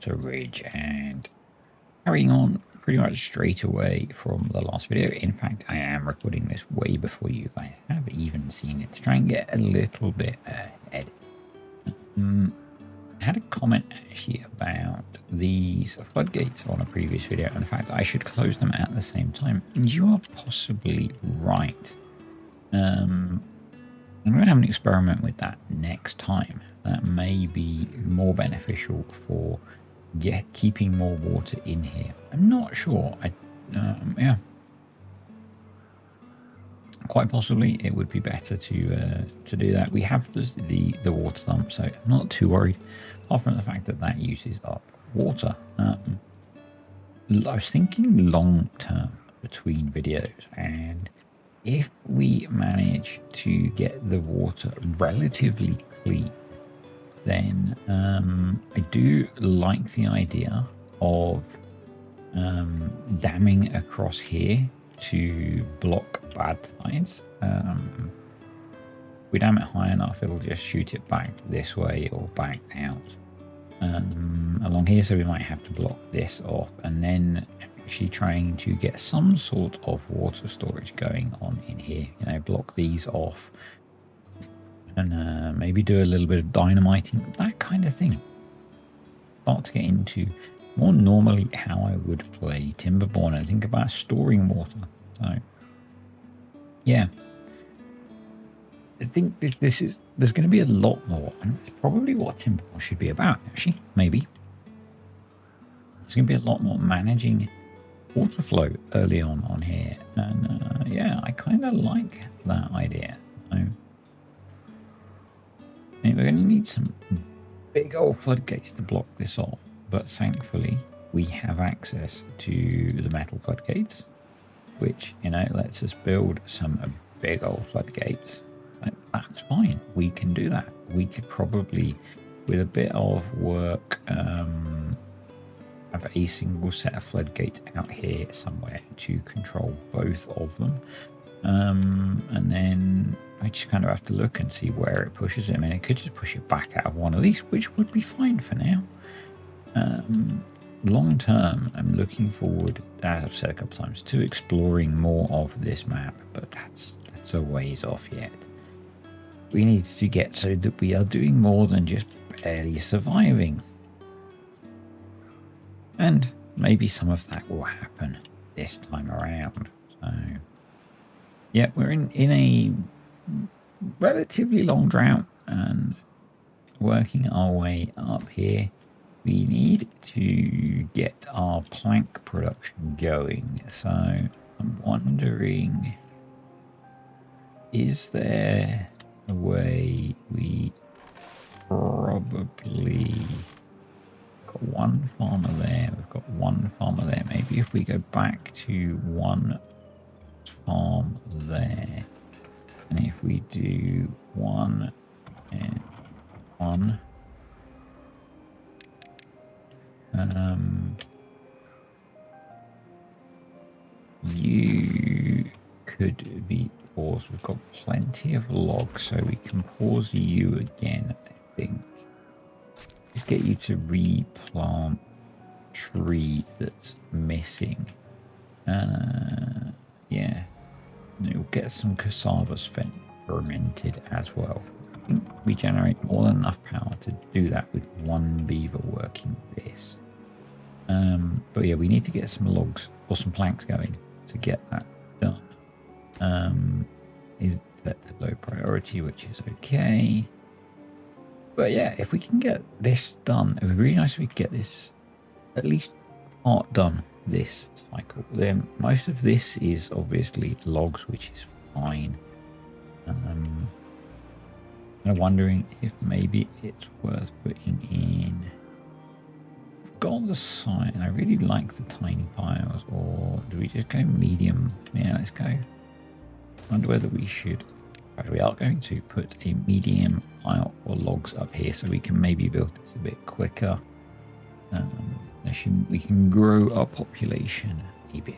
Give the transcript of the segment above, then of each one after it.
water ridge, and carrying on pretty much straight away from the last video. In fact, I am recording this way before you guys have even seen it to try and get a little bit ahead. I had a comment actually about these floodgates on a previous video, and the fact that I should close them at the same time. And you are possibly right. I'm going to have an experiment with that next time. That may be more beneficial for keeping more water in here. I'm not sure. Yeah, quite possibly it would be better to do that. We have the water dump, so I'm not too worried. Apart from the fact that that uses up water. I was thinking long term between videos, and if we manage to get the water relatively clean, then I do like the idea of damming across here to block bad tides. If we dam it high enough, it'll just shoot it back this way or back out along here, so we might have to block this off, and then actually trying to get some sort of water storage going on in here, you know, block these off and maybe do a little bit of dynamiting, that kind of thing. Start to get into more normally how I would play TimberBorn and think about storing water. So yeah, I think there's going to be a lot more, and it's probably what TimberBorn should be about, actually. Maybe there's going to be a lot more managing water flow early on here, and yeah, I kind of like that idea. So, we're going to need some big old floodgates to block this off, but thankfully we have access to the metal floodgates, which, you know, lets us build some big old floodgates. That's fine, we can do that. We could probably, with a bit of work, have a single set of floodgates out here somewhere to control both of them. And then I just kind of have to look and see where it pushes it. I mean, it could just push it back out of one of these, which would be fine for now. Long term, I'm looking forward, as I've said a couple times, to exploring more of this map, but that's a ways off yet. We need to get so that we are doing more than just barely surviving. And maybe some of that will happen this time around. So yeah, we're in a relatively long drought and working our way up here. We need to get our plank production going. So I'm wondering, is there a way we probably got one farmer there, we've got one farmer there. Maybe if we go back to one farm there, and if we do one and one, you could be paused. We've got plenty of logs, so we can pause you again, I think. Just get you to replant tree that's missing. Yeah, you'll get some cassavas fermented as well. I think we generate more than enough power to do that with one beaver working this. But yeah, we need to get some logs or some planks going to get that done. Is set to low priority, which is okay. But yeah, if we can get this done, it would be really nice if we could get this at least part done this cycle. Then most of this is obviously logs, which is fine. I'm wondering if maybe it's worth putting in. I've got the sign, and I really like the tiny piles, or do we just go medium? Yeah, let's go. I wonder whether we should. We are going to put a medium pile for logs up here, so we can maybe build this a bit quicker. We can grow our population a bit.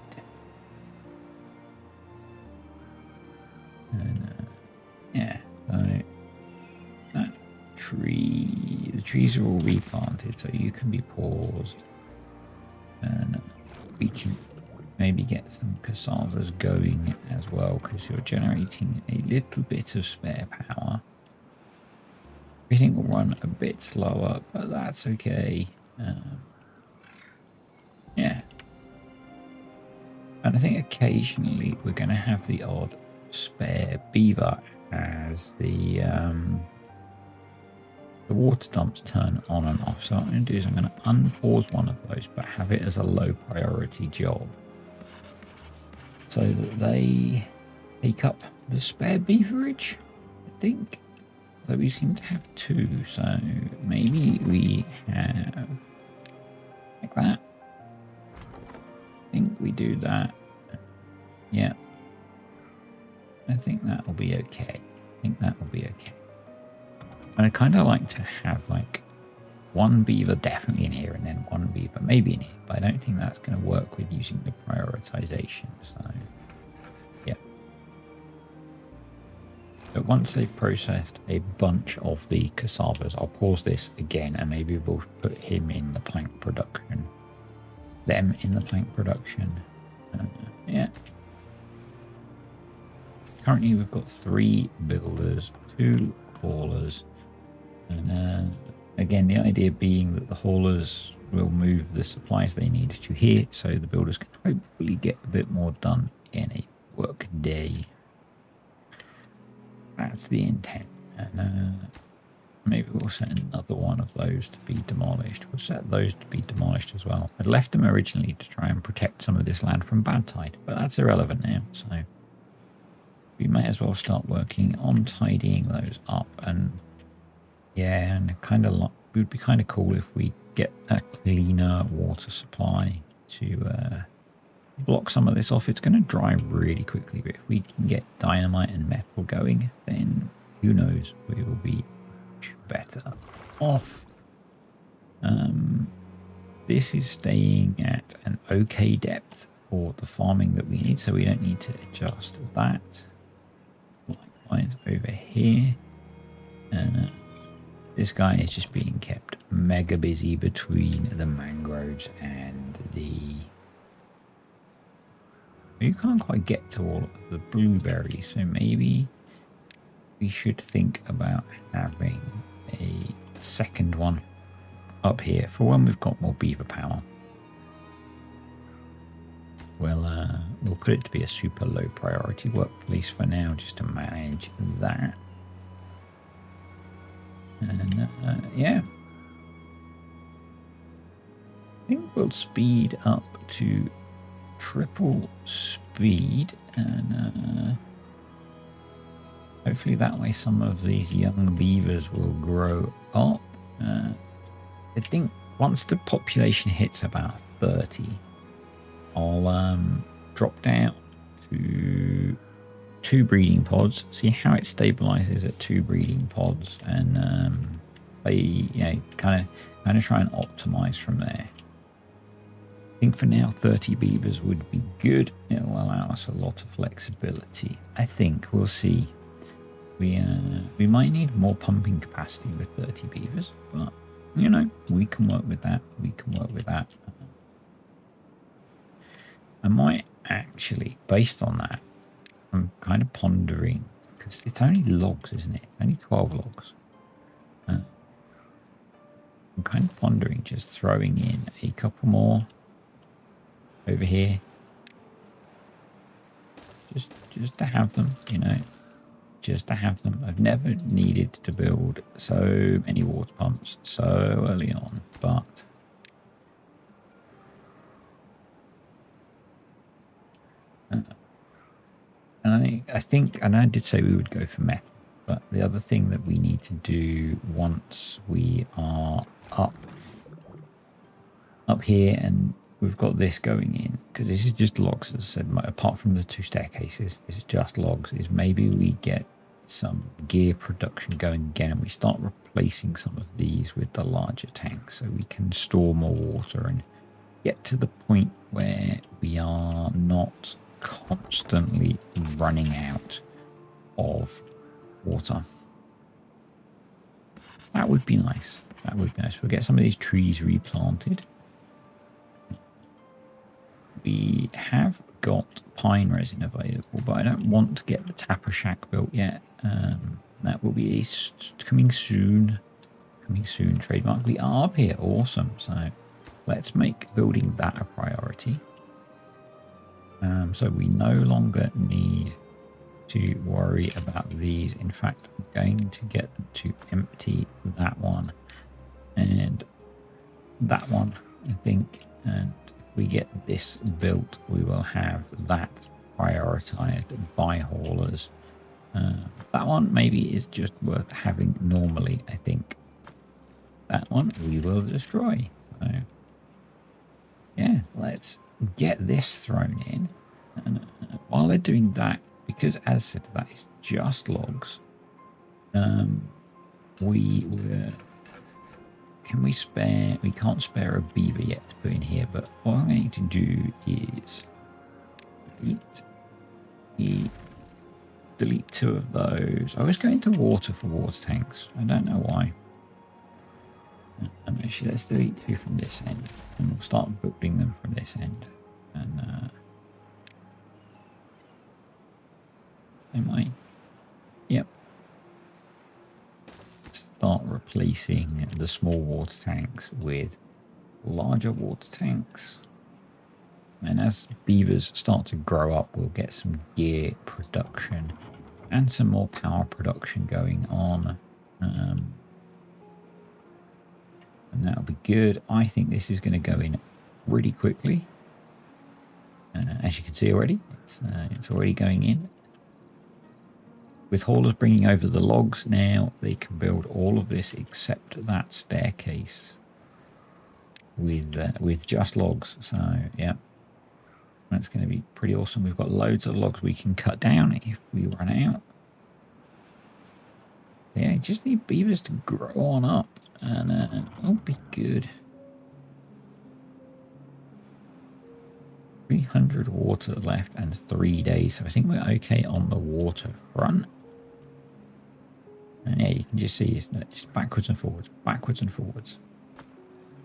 And yeah, so that tree the trees are all replanted, so you can be paused. And we can maybe get some cassavas going as well, because you're generating a little bit of spare power. Everything will run a bit slower, but that's okay. Yeah. And I think occasionally we're going to have the odd spare beaver as the water dumps turn on and off. So what I'm going to do is I'm going to unpause one of those, but have it as a low priority job, so that they take up the spare beaverage, I think. So we seem to have two, so maybe we have like that. I think we do that. Yeah. I think that will be okay. And I kind of like to have like one beaver definitely in here and then one beaver maybe in here, but I don't think that's going to work with using the prioritization. So yeah. But once they've processed a bunch of the cassavas, I'll pause this again and maybe we'll put him in the plank production. Them in the plank production. Yeah. Currently we've got 3 builders, 2 haulers, and again the idea being that the haulers will move the supplies they need to here, so the builders can hopefully get a bit more done in a work day. That's the intent. And maybe we'll set another one of those to be demolished. We'll set those to be demolished as well. I'd left them originally to try and protect some of this land from bad tide, but that's irrelevant now, so we may as well start working on tidying those up. And yeah, and kind of like, it would be kind of cool if we get a cleaner water supply to block some of this off. It's going to dry really quickly, but if we can get dynamite and metal going, then who knows, we will be much better off. This is staying at an okay depth for the farming that we need, so we don't need to adjust that. Likewise over here, and this guy is just being kept mega busy between the mangroves and the... You can't quite get to all of the blueberries, so maybe we should think about having a second one up here for when we've got more beaver power. We'll put it to be a super low priority workplace for now, just to manage that. And yeah, I think we'll speed up to triple speed, and hopefully that way some of these young beavers will grow up. I think once the population hits about 30, I'll drop down to 2 breeding pods, see how it stabilizes at 2 breeding pods, and kind of try and optimize from there. I think for now 30 beavers would be good. It'll allow us a lot of flexibility. I think we'll see. We might need more pumping capacity with 30 beavers, but you know, we can work with that. I might actually, based on that, I'm kind of pondering, because it's only logs, isn't it? It's only 12 logs. I'm kind of pondering just throwing in a couple more over here, just to have them, you know, just to have them. I've never needed to build so many water pumps so early on, but and I think, and I did say we would go for metal, but the other thing that we need to do once we are up here and we've got this going in, because this is just logs, as I said, apart from the 2 staircases, it's just logs, is maybe we get some gear production going again and we start replacing some of these with the larger tanks so we can store more water and get to the point where we are not constantly running out of water. That would be nice. That would be nice. We'll get some of these trees replanted. We have got pine resin available, but I don't want to get the tapper shack built yet. That will be coming soon. Coming soon, trademark. We are up here. Awesome. So let's make building that a priority. So we no longer need to worry about these. In fact, I'm going to get them to empty that one and that one, I think. And if we get this built, we will have that prioritized by haulers. That one maybe is just worth having normally, I think. That one we will destroy. So yeah, let's get this thrown in. And while they're doing that, because as I said, that is just logs, can we spare, we can't spare a beaver yet to put in here, but what I'm going to do is delete 2 of those. I was going to water for water tanks. I don't know why. Actually, let's delete 2 from this end, and we'll start building them from this end. And am I? Yep. Start replacing the small water tanks with larger water tanks. And as beavers start to grow up, we'll get some gear production and some more power production going on. And that'll be good. I think this is going to go in really quickly. As you can see already, it's already going in. With haulers bringing over the logs now, they can build all of this except that staircase with just logs. So yeah, that's going to be pretty awesome. We've got loads of logs we can cut down if we run out. Yeah, just need beavers to grow on up, and it'll be good. 300 water left and 3 days, so I think we're okay on the water front. And yeah, you can just see it's just backwards and forwards, backwards and forwards.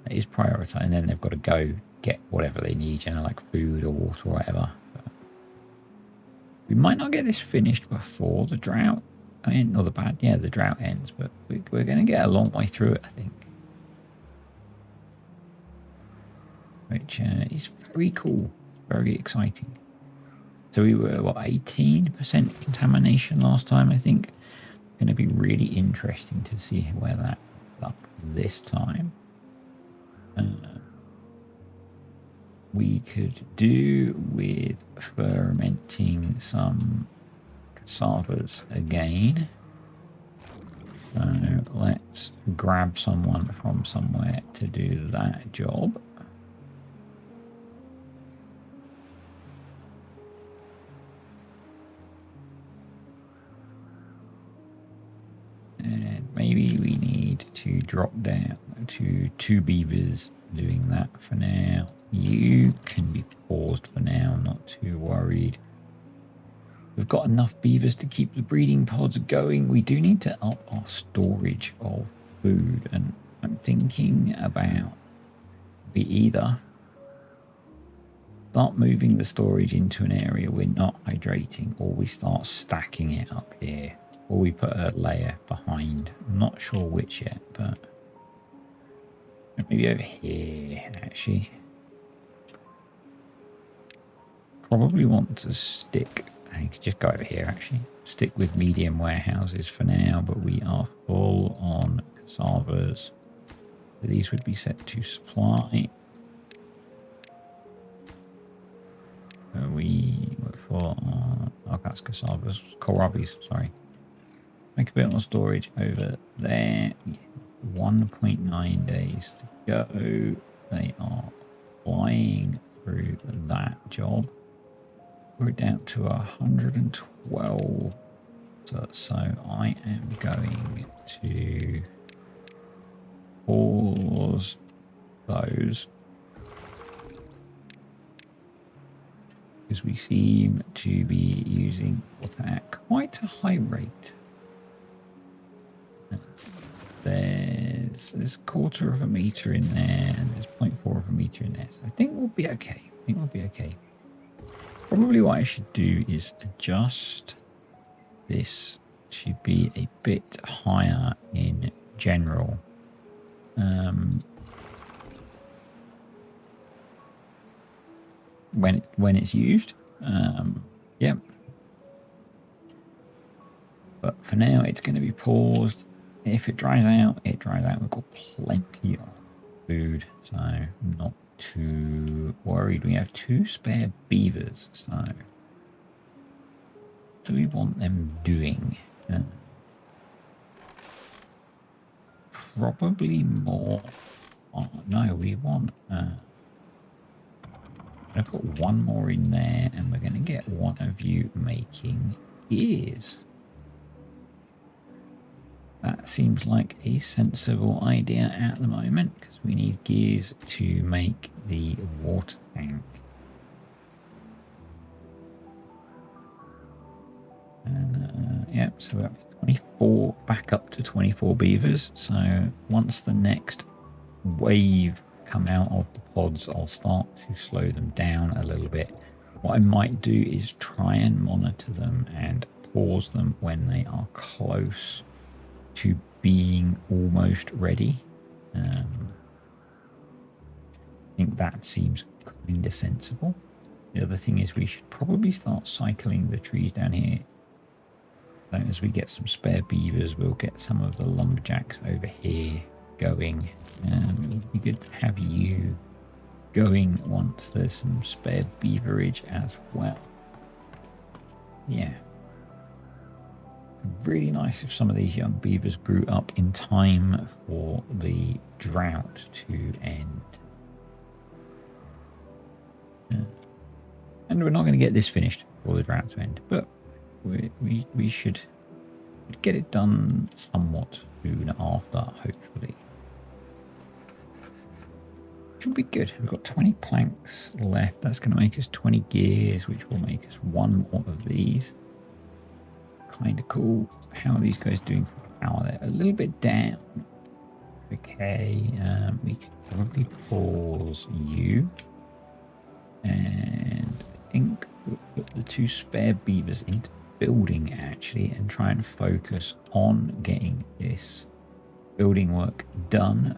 It is prioritized, and then they've got to go get whatever they need, you know, like food or water or whatever. But we might not get this finished before the drought. I mean, or the drought ends, but we're going to get a long way through it, I think. Which is very cool, very exciting. So we were, what, 18% contamination last time, I think. Going to be really interesting to see where that ends up this time. We could do with fermenting some cassavas again. So let's grab someone from somewhere to do that job. And maybe we need to drop down to 2 beavers doing that for now. You can be paused for now, I'm not too worried. We've got enough beavers to keep the breeding pods going. We do need to up our storage of food, and I'm thinking about we either start moving the storage into an area we're not hydrating, or we start stacking it up here, or we put a layer behind. I'm not sure which yet, but maybe over here, actually. Probably want to stick, I could just go over here, actually. Stick with medium warehouses for now, but we are full on cassavas. So these would be set to supply. We were full on, oh, that's cassavas, kohlrabies, sorry. Make a bit more storage over there. 1.9 days to go. They are flying through that job. We're down to 112. So I am going to pause those, because we seem to be using water at quite a high rate. There's there's 1/4 of a meter in there, and there's 0.4 of a meter in there. So I think we'll be okay. I think we'll be okay. Probably what I should do is adjust this to be a bit higher in general. When it's used. Yep. But for now, it's going to be paused. If it dries out, it dries out. We've got plenty of food, so I'm not too worried. We have 2 spare beavers, so what do we want them doing? Probably more. Oh, no, we want... I put 1 more in there, and we're going to get one of you making gears. That seems like a sensible idea at the moment, because we need gears to make the water tank. And yep, so we're up to 24, back up to 24 beavers. So once the next wave come out of the pods, I'll start to slow them down a little bit. What I might do is try and monitor them and pause them when they are close to being almost ready. I think that seems kind of sensible. The other thing is we should probably start cycling the trees down here. So as we get some spare beavers, we'll get some of the lumberjacks over here going. It would be good to have you going once there's some spare beaverage as well. Yeah. Really nice if some of these young beavers grew up in time for the drought to end. And we're not going to get this finished for the drought to end, but we should get it done somewhat soon after, hopefully. Should be good. We've got 20 planks left. That's going to make us 20 gears, which will make us 1 more of these. Kind of cool. How are these guys doing for power? They're a little bit down. Okay, we can probably pause you. And I think we'll put the 2 spare beavers into building actually and try and focus on getting this building work done.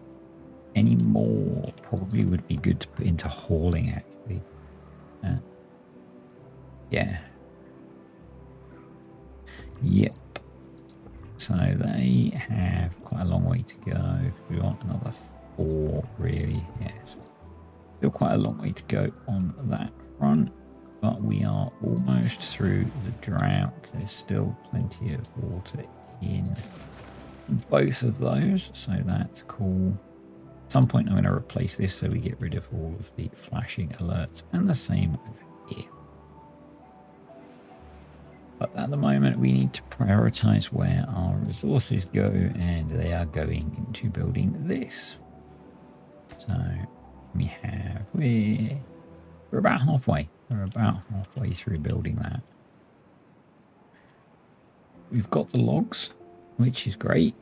Any more probably would be good to put into hauling actually. Yeah. Yep. So they have quite a long way to go. We want another 4 really. Yes. Still quite a long way to go on that front, but we are almost through the drought. There's still plenty of water in both of those, so that's cool. At some point I'm going to replace this so we get rid of all of the flashing alerts, and the same over here. But at the moment we need to prioritize where our resources go, and they are going into building this. So we're about halfway. We're about halfway through building that. We've got the logs, which is great.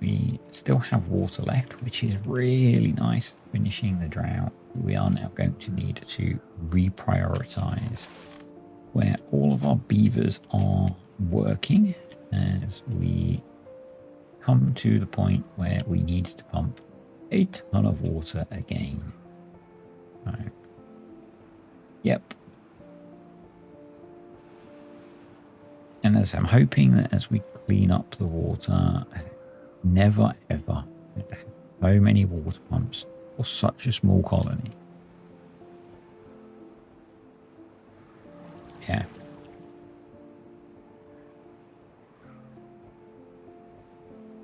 We still have water left, which is really nice. Finishing the drought, we are now going to need to reprioritize where all of our beavers are working as we come to the point where we need to pump a ton of water again. Right. Yep. And as I'm hoping that as we clean up the water, never ever have so many water pumps for such a small colony. Yeah.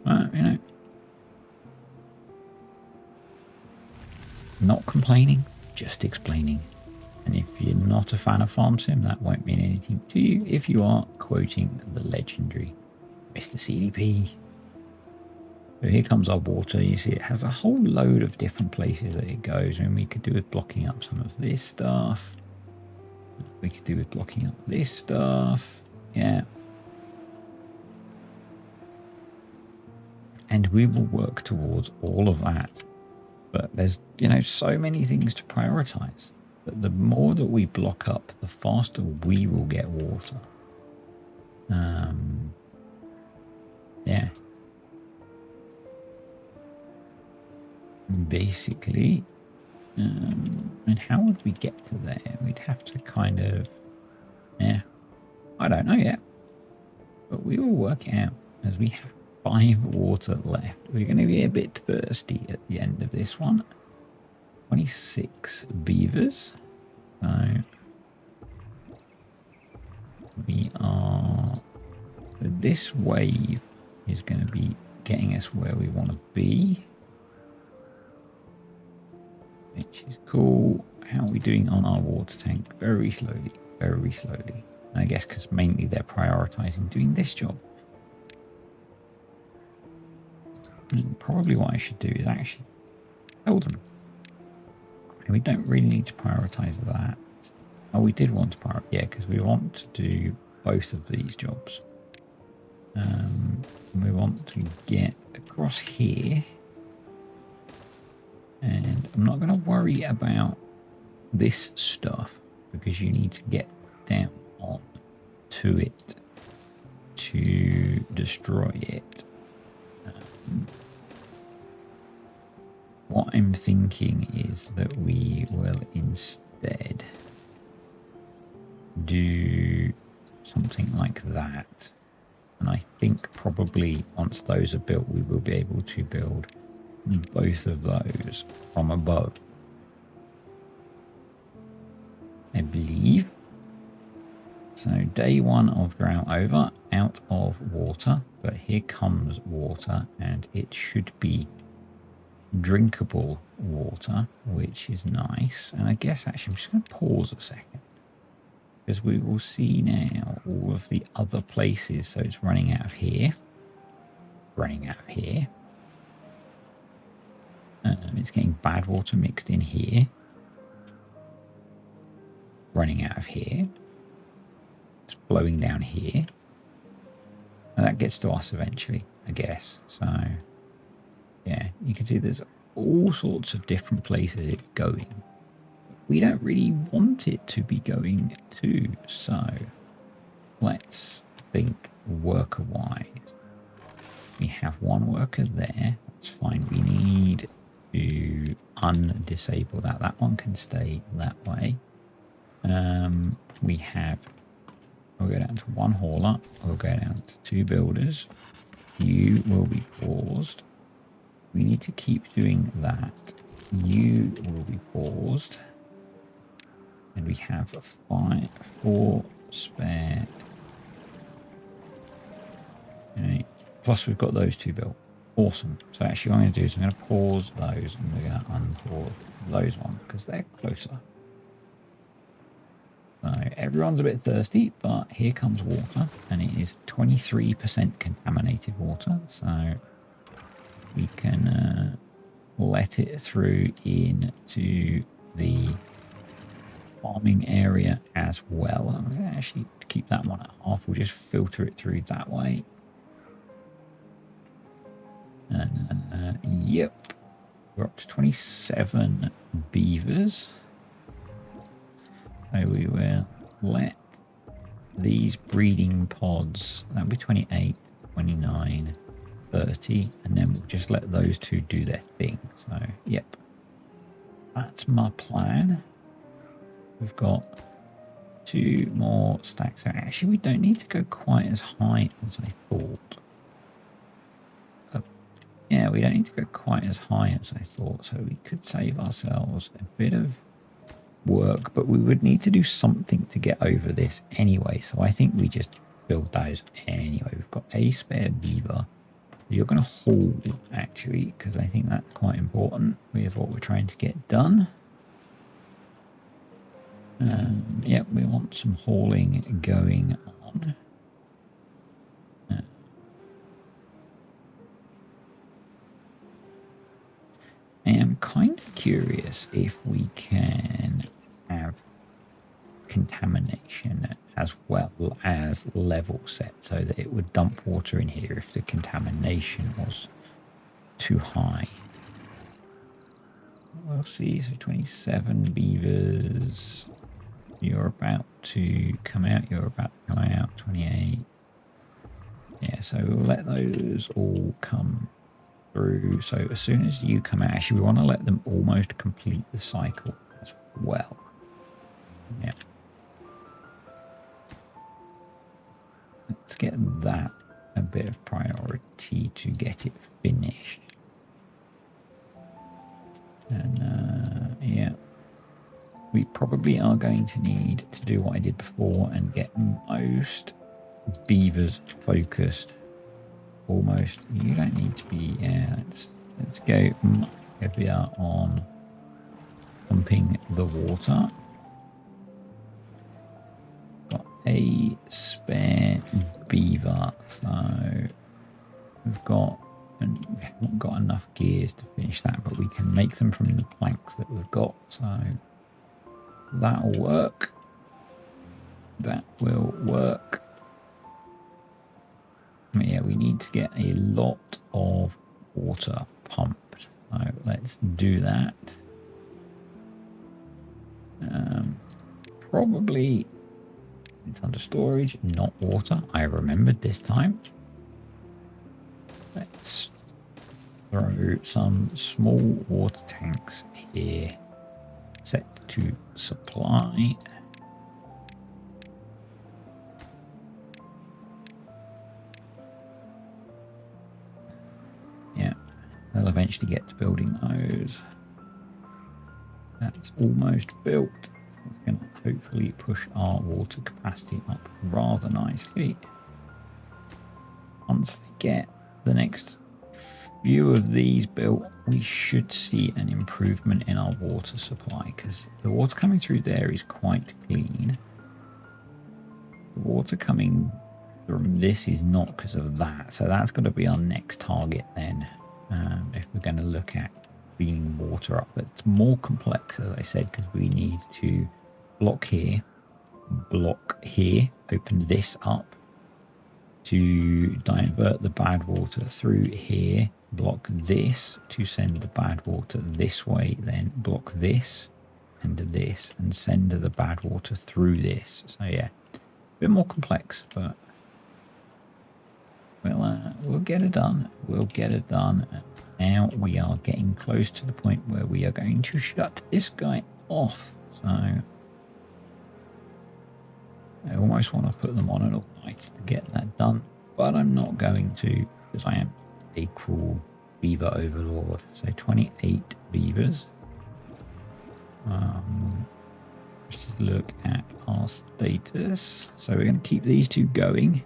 You know, not complaining, just explaining. And if you're not a fan of Farm Sim, that won't mean anything to you if you are quoting the legendary Mr. CDP. So here comes our water. You see it has a whole load of different places that it goes. And we could do with blocking up some of this stuff. We could do with blocking up this stuff. Yeah. And And we will work towards all of that. But there's, so many things to prioritize. But the more that we block up, the faster we will get water. Yeah. Basically, and how would we get to there? We'd have to kind of, I don't know yet. But we will work it out as we have 5 water left. We're going to be a bit thirsty at the end of this one. 26 beavers. So we are, this wave is going to be getting us where we want to be, which is cool. How are we doing on our water tank? Very slowly, very slowly. And I guess because mainly they're prioritizing doing this job. And probably what I should do is actually tell them. And we don't really need to prioritize that. Oh, we did want to prioritize, yeah, because we want to do both of these jobs. We want to get across here. And I'm not going to worry about this stuff because you need to get down on to it to destroy it. What I'm thinking is that we will instead do something like that. And I think probably once those are built, we will be able to build both of those from above. I believe. So day 1 of drought over, out of water, but here comes water and it should be drinkable water, which is nice. And I guess actually I'm just going to pause a second because we will see now all of the other places. So it's running out of here, running out of here. It's getting bad water mixed in here, running out of here. It's flowing down here. And that gets to us eventually, I guess. So, yeah, you can see there's all sorts of different places it's going. We don't really want it to be going to. So, let's think worker-wise. We have 1 worker there. That's fine. We need to undisable that. That one can stay that way. We have, we'll go down to 1 hauler. We'll go down to 2 builders. You will be paused. We need to keep doing that. You will be paused. And we have 4 spare. Okay. Plus we've got those 2 built. Awesome. So actually what I'm going to do is I'm going to pause those and we're going to unpause those ones because they're closer. So everyone's a bit thirsty, but here comes water and it is 23% contaminated water. So we can let it through into the farming area as well. I'm going to actually keep that one at half. We'll just filter it through that way. And yep, we're up to 27 beavers. So we will let these breeding pods, that'll be 28, 29, 30, and then we'll just let those 2 do their thing. So, yep, that's my plan. We've got 2 more stacks. Actually, we don't need to go quite as high as I thought. Yeah, we don't need to go quite as high as I thought, so we could save ourselves a bit of work, but we would need to do something to get over this anyway, so I think we just build those anyway. We've got a spare beaver. You're going to haul, actually, because I think that's quite important with what we're trying to get done. Yep, we want some hauling going on. I am kind of curious if we can have contamination as well as level set so that it would dump water in here if the contamination was too high. We'll see. So 27 beavers. You're about to come out. You're about to come out. 28. Yeah, so we'll let those all come through. So as soon as you come out, actually, we want to let them almost complete the cycle as well. Yeah. Let's get that a bit of priority to get it finished. And yeah, we probably are going to need to do what I did before and get most beavers focused. Almost. You don't need to be. Yeah, let's go much heavier on pumping the water. Got a spare beaver, so we've got, and we haven't got enough gears to finish that, but we can make them from the planks that we've got, so that'll work. That will work. Yeah, we need to get a lot of water pumped, so let's do that. Probably it's under storage, not water. I remembered this time. Let's throw some small water tanks here, set to supply. Yeah, they'll eventually get to building those. That's almost built. So it's going to hopefully push our water capacity up rather nicely. Once they get the next few of these built, we should see an improvement in our water supply, because the water coming through there is quite clean. The water coming from this is not because of that, so that's got to be our next target then, if we're going to look at cleaning water up. But it's more complex, as I said, because we need to block here, open this up to divert the bad water through here, block this to send the bad water this way, then block this and this and send the bad water through this. So yeah, a bit more complex, but we'll get it done. We'll get it done. And now we are getting close to the point where we are going to shut this guy off. So I almost want to put them on an all-night to get that done, but I'm not going to, because I am a cruel beaver overlord. So 28 beavers. Let's just look at our status. So we're going to keep these two going.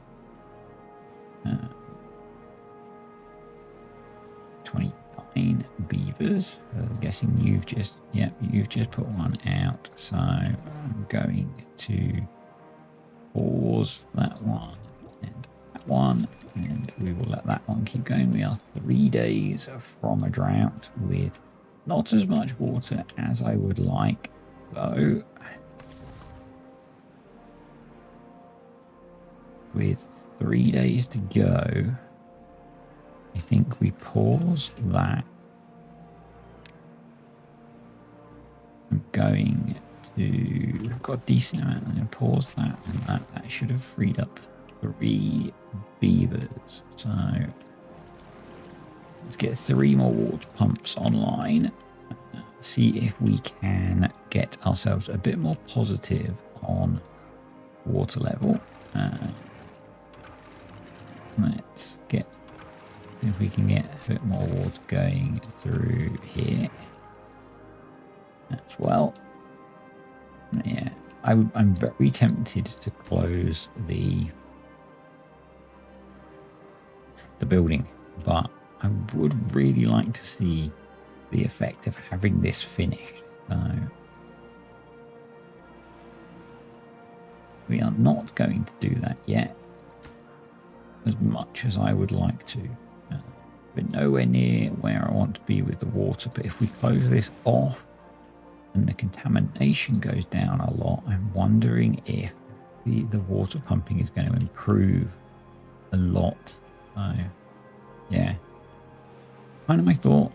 29 beavers. I'm guessing you've just put one out. So I'm going to pause that one and that one, and we will let that one keep going. We are 3 days from a drought with not as much water as I would like, though. With 3 days to go, I think we pause that. I'm going to, we've got a decent amount. I'm going to pause that, and that should have freed up 3 beavers. So let's get 3 more water pumps online. See if we can get ourselves a bit more positive on water level. Let's get, if we can get a bit more water going through here as well. Yeah, I'm very tempted to close the building, but I would really like to see the effect of having this finished. So we are not going to do that yet, as much as I would like to. We're nowhere near where I want to be with the water, but if we close this off and the contamination goes down a lot, I'm wondering if the water pumping is going to improve a lot. So yeah, Kind of my thought.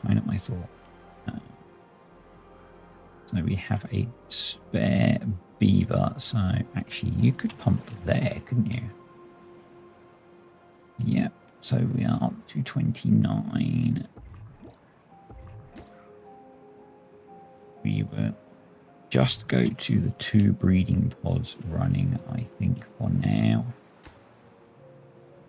Kind of my thought. So we have a spare beaver. So actually, you could pump there, couldn't you? Yep. So we are up to 29. We will just go to the 2 breeding pods running, I think, for now.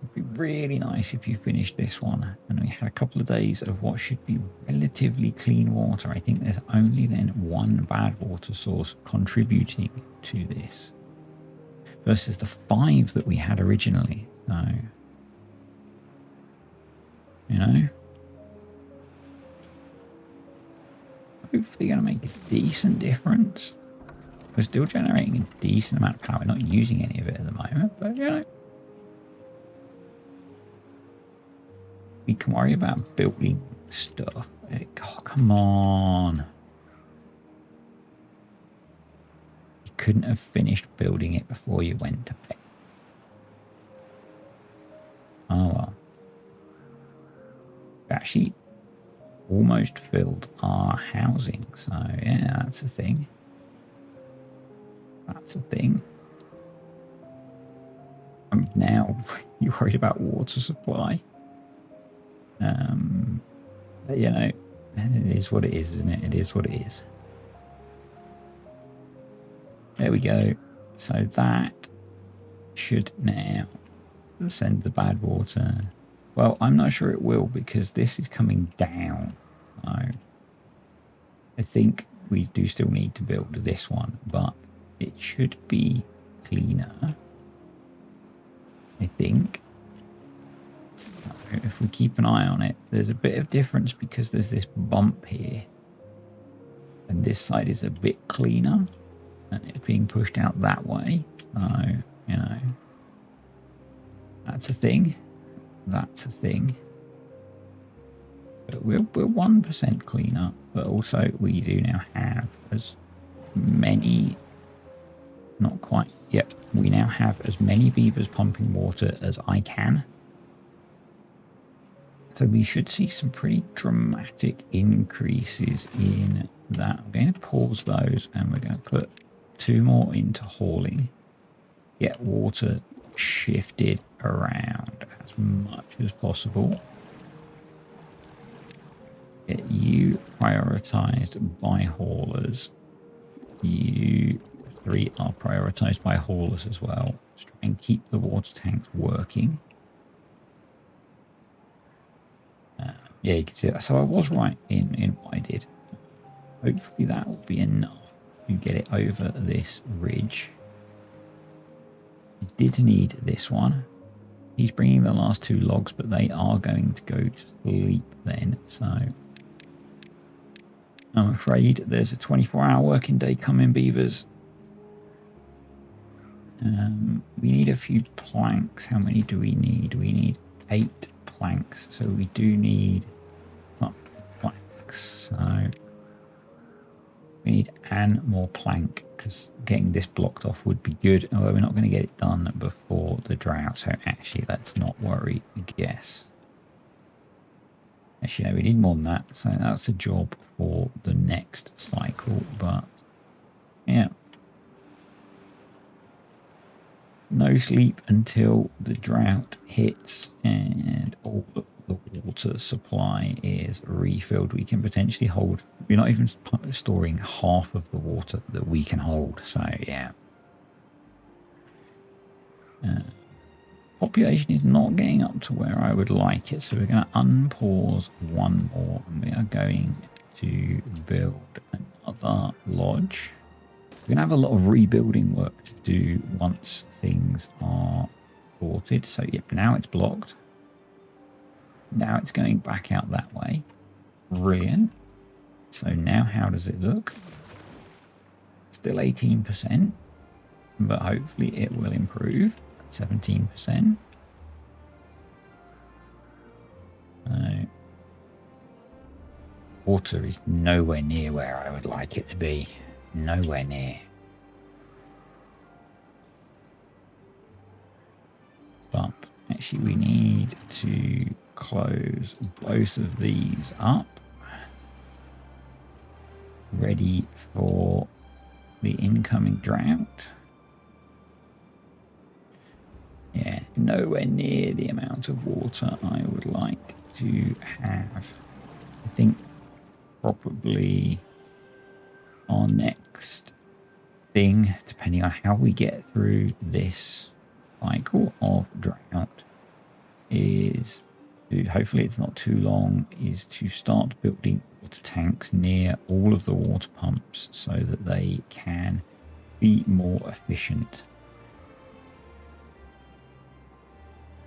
It'd be really nice if you finished this one and we had a couple of days of what should be relatively clean water. I think there's only then 1 bad water source contributing to this versus the 5 that we had originally. So, you know, hopefully going to make a decent difference. We're still generating a decent amount of power, not using any of it at the moment, but you know, we can worry about building stuff. Oh, come on. You couldn't have finished building it before you went to bed. Oh well. We actually almost filled our housing, so yeah, that's a thing. That's a thing. I'm now really worried about water supply. But, you know, it is what it is, isn't it? It is what it is. There we go. So that should now send the bad water. Well, I'm not sure it will because this is coming down. So I think we do still need to build this one, but it should be cleaner. I think. If we keep an eye on it, there's a bit of difference because there's this bump here. And this side is a bit cleaner. And it's being pushed out that way. So, you know. That's a thing. That's a thing. But we're 1% cleaner. But also we do now have as many... Not quite. Yep. We now have as many beavers pumping water as I can. So we should see some pretty dramatic increases in that. I'm going to pause those and we're going to put 2 more into hauling. Get water shifted around as much as possible. Get you prioritized by haulers. You 3 are prioritized by haulers as well. Let's try and keep the water tanks working. Yeah, you can see that. So I was right in what I did. Hopefully that will be enough to get it over this ridge. Did need this one. He's bringing the last 2 logs, but they are going to go to sleep then. So I'm afraid there's a 24-hour working day coming, beavers. We need a few planks. How many do we need? We need 8 planks. So we do need planks. So we need an more plank because getting this blocked off would be good. Although we're not going to get it done before the drought. So actually, let's not worry, I guess. Actually, no, we need more than that. So that's a job for the next cycle. But yeah. No sleep until the drought hits and all of the water supply is refilled. We can potentially hold, we're not even storing half of the water that we can hold. So yeah. Population is not getting up to where I would like it. So we're going to unpause 1 more and we are going to build another lodge. We're going to have a lot of rebuilding work to do once things are sorted. So, yep, now it's blocked. Now it's going back out that way. Brilliant. So now how does it look? Still 18%, but hopefully it will improve. 17%. Water is nowhere near where I would like it to be. Nowhere near. But actually we need to close both of these up. Ready for the incoming drought. Yeah, nowhere near the amount of water I would like to have. I think probably our next thing, depending on how we get through this cycle of drought, is to, hopefully it's not too long, is to start building water tanks near all of the water pumps so that they can be more efficient.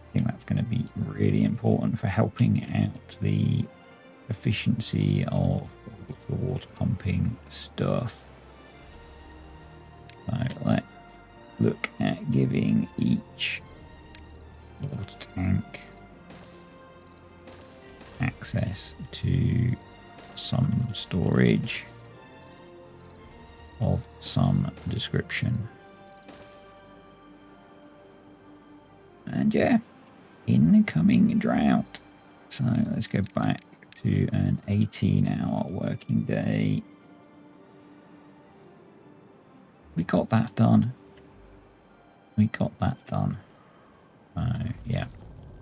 I think that's going to be really important for helping out the efficiency of all of the water pumping stuff. So let's look at giving each water tank access to some storage of some description. And yeah, incoming drought. So let's go back to an 18-hour working day. We got that done. We got that done. Yeah,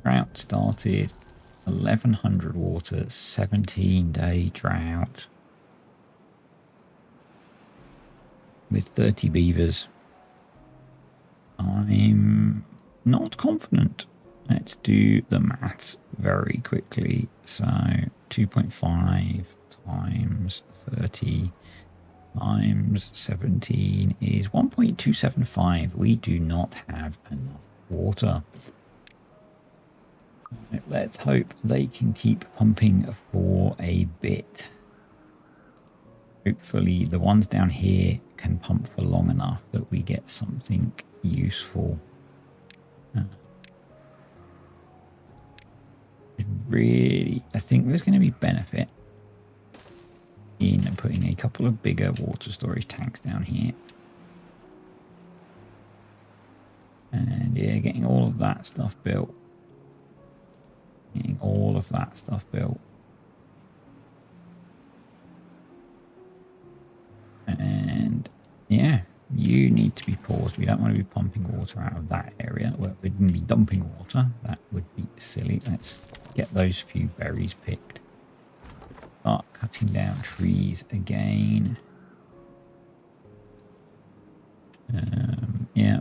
drought started. 1100 water, 17-day drought with 30 beavers. I'm not confident. Let's do the maths very quickly. So 2.5 times 30 times 17 is 1.275. We do not have enough water. Let's hope they can keep pumping for a bit. Hopefully the ones down here can pump for long enough that we get something useful. Really, I think there's going to be benefit in putting a couple of bigger water storage tanks down here. And yeah, getting all of that stuff built. Getting all of that stuff built. And yeah, you need to be paused. We don't want to be pumping water out of that area. Well, we wouldn't be dumping water. That would be silly. Let's get those few berries picked. Start cutting down trees again. Yeah.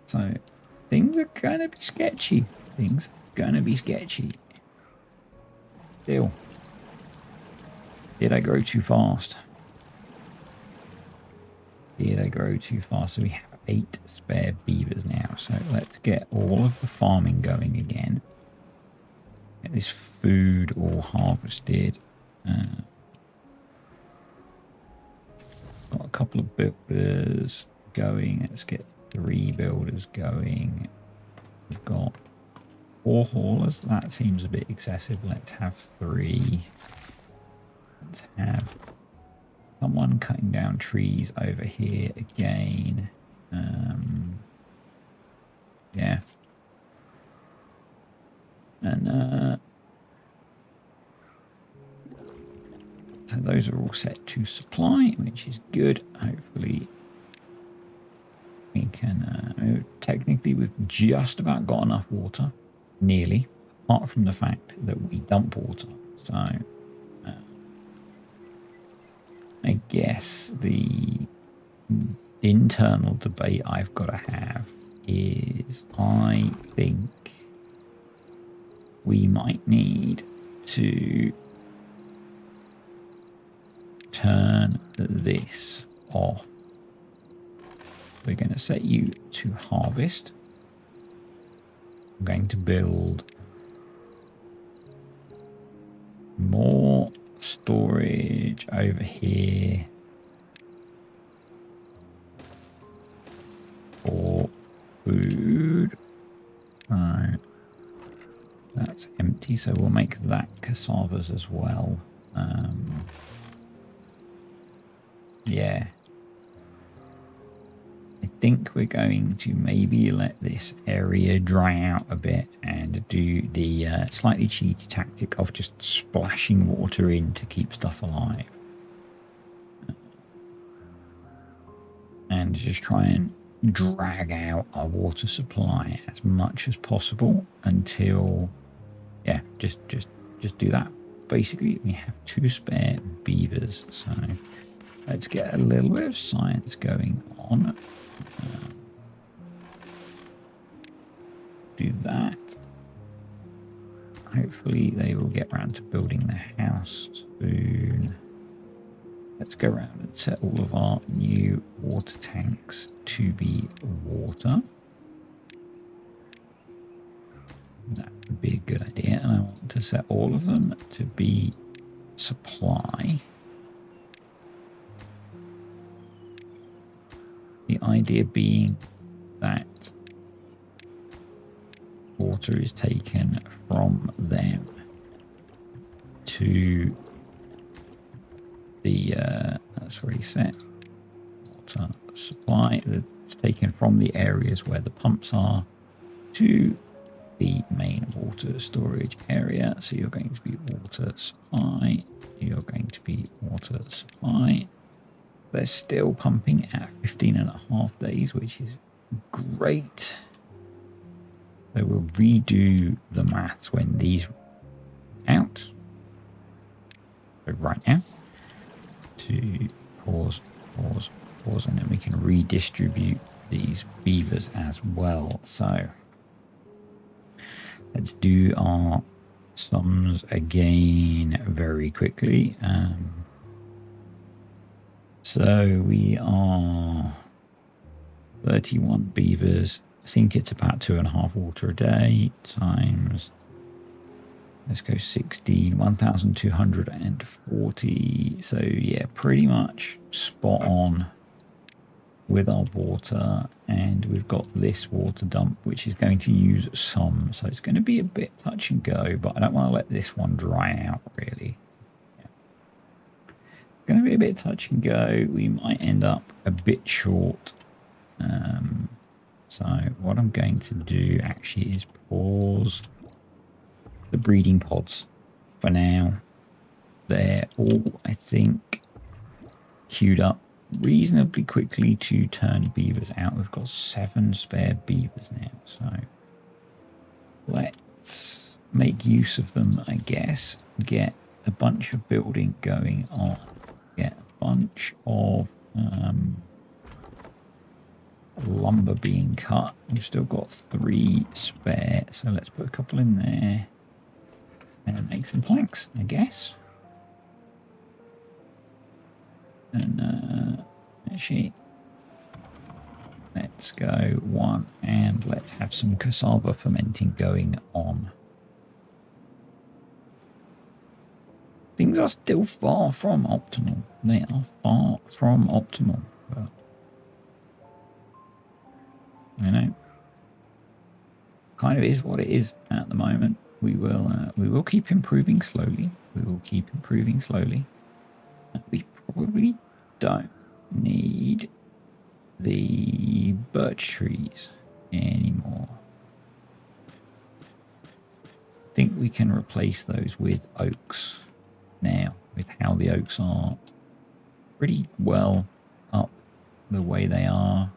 So things are gonna be sketchy. Things are gonna be sketchy. Still. Did I grow too fast? Did I grow too fast? So we have 8 spare beavers now. So let's get all of the farming going again. Get this food all harvested. Got a couple of builders going. Let's get 3 builders going. We've got 4 haulers. That seems a bit excessive. Let's have 3. Let's have someone cutting down trees over here again. Yeah. And so those are all set to supply, which is good. Hopefully we can, technically we've just about got enough water, nearly, apart from the fact that we dump water. So I guess the internal debate I've got to have is I think we might need to turn this off. We're going to set you to harvest. I'm going to build more storage over here for food. Right. That's empty, so we'll make that cassavas as well. Yeah. I think we're going to maybe let this area dry out a bit and do the slightly cheaty tactic of just splashing water in to keep stuff alive. And just try and drag out our water supply as much as possible until, yeah, just do that. Basically, we have 2 spare beavers, so let's get a little bit of science going on. Do that. Hopefully they will get around to building the house soon. Let's go around and set all of our new water tanks to be water. That would be a good idea. And I want to set all of them to be supply. The idea being that water is taken from them to the that's where he set water supply. It's taken from the areas where the pumps are to the main water storage area. So you're going to be water supply, you're going to be water supply. They're still pumping at 15.5 days, which is great. So we'll redo the maths when these out. So right now, to pause, and then we can redistribute these beavers as well. So let's do our sums again very quickly. So we are 31 beavers. I think it's about 2.5 water a day times, let's go 16, 1,240. So yeah, pretty much spot on with our water. And we've got this water dump, which is going to use some. So it's going to be a bit touch and go, but I don't want to let this one dry out really. Yeah. Going to be a bit touch and go. We might end up a bit short. So what I'm going to do actually is pause the breeding pods for now. They're all, I think, queued up reasonably quickly to turn beavers out. We've got 7 spare beavers now, so let's make use of them, I guess. Get a bunch of building going on. Get a bunch of lumber being cut. We've still got 3 spare, so let's put a couple in there and make some planks, I guess. And actually, let's go 1 and let's have some cassava fermenting going on. Things are still far from optimal. They are far from optimal, but you know, kind of is what it is at the moment. We will keep improving slowly. We will keep improving slowly. We probably don't need the birch trees anymore. I think we can replace those with oaks now, with how the oaks are pretty well up the way they are.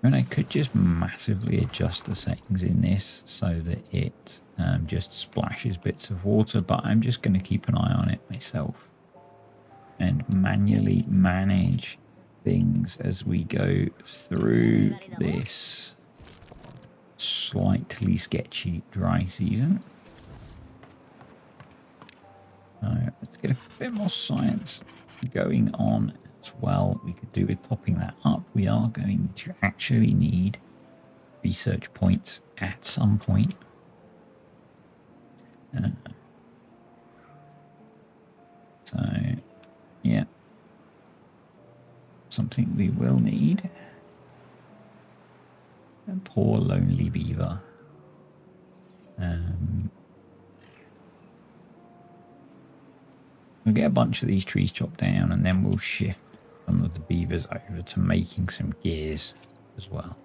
And I could just massively adjust the settings in this so that it just splashes bits of water, but I'm just going to keep an eye on it myself and manually manage things as we go through this slightly sketchy dry season. Let's get a bit more science going on as well. We could do with topping that up. We are going to actually need research points at some point. So yeah, something we will need. A poor lonely beaver. We'll get a bunch of these trees chopped down, and then we'll shift some of the beavers over to making some gears as well.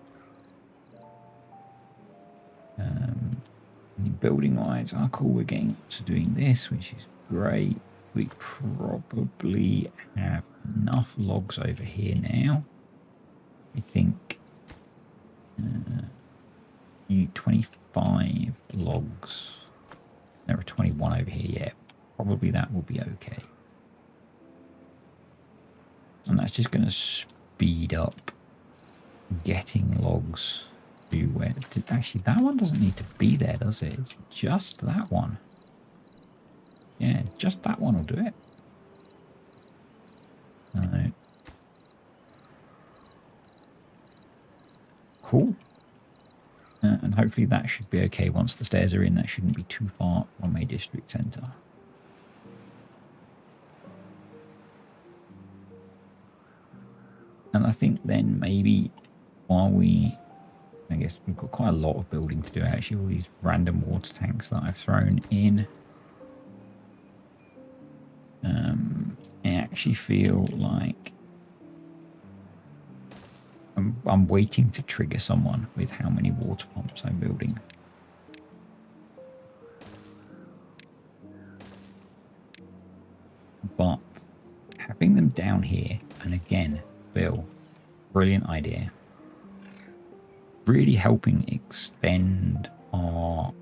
Building wise, oh cool, we're getting to doing this, which is great. We probably have enough logs over here now. I think you 25 logs. There are 21 over here. Yeah, probably that will be okay. And that's just going to speed up getting logs to where... Actually, that one doesn't need to be there, does it? It's just that one. Yeah, just that one will do it. Alright. Cool. And hopefully that should be okay once the stairs are in. That shouldn't be too far from a district centre. And I think then maybe while I guess we've got quite a lot of building to do actually, all these random water tanks that I've thrown in. I actually feel like I'm waiting to trigger someone with how many water pumps I'm building. But having them down here, and again, Bill, brilliant idea. Really helping extend our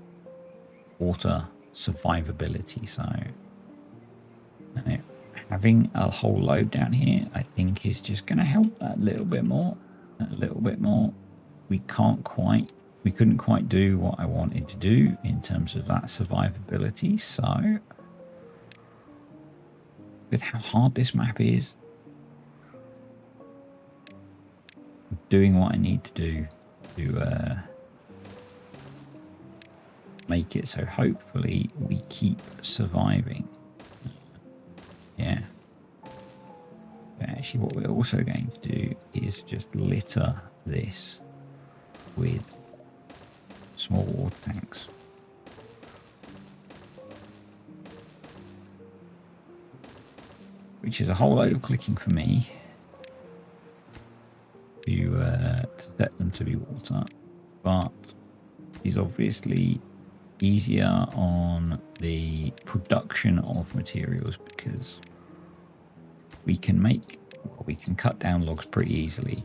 water survivability. So having a whole load down here, I think is just going to help that a little bit more. We couldn't quite do what I wanted to do in terms of that survivability. So with how hard this map is, doing what I need to do to make it so hopefully we keep surviving. Yeah. But actually what we're also going to do is just litter this with small water tanks. Which is a whole load of clicking for me to set them to be water, but is obviously easier on the production of materials because we can cut down logs pretty easily,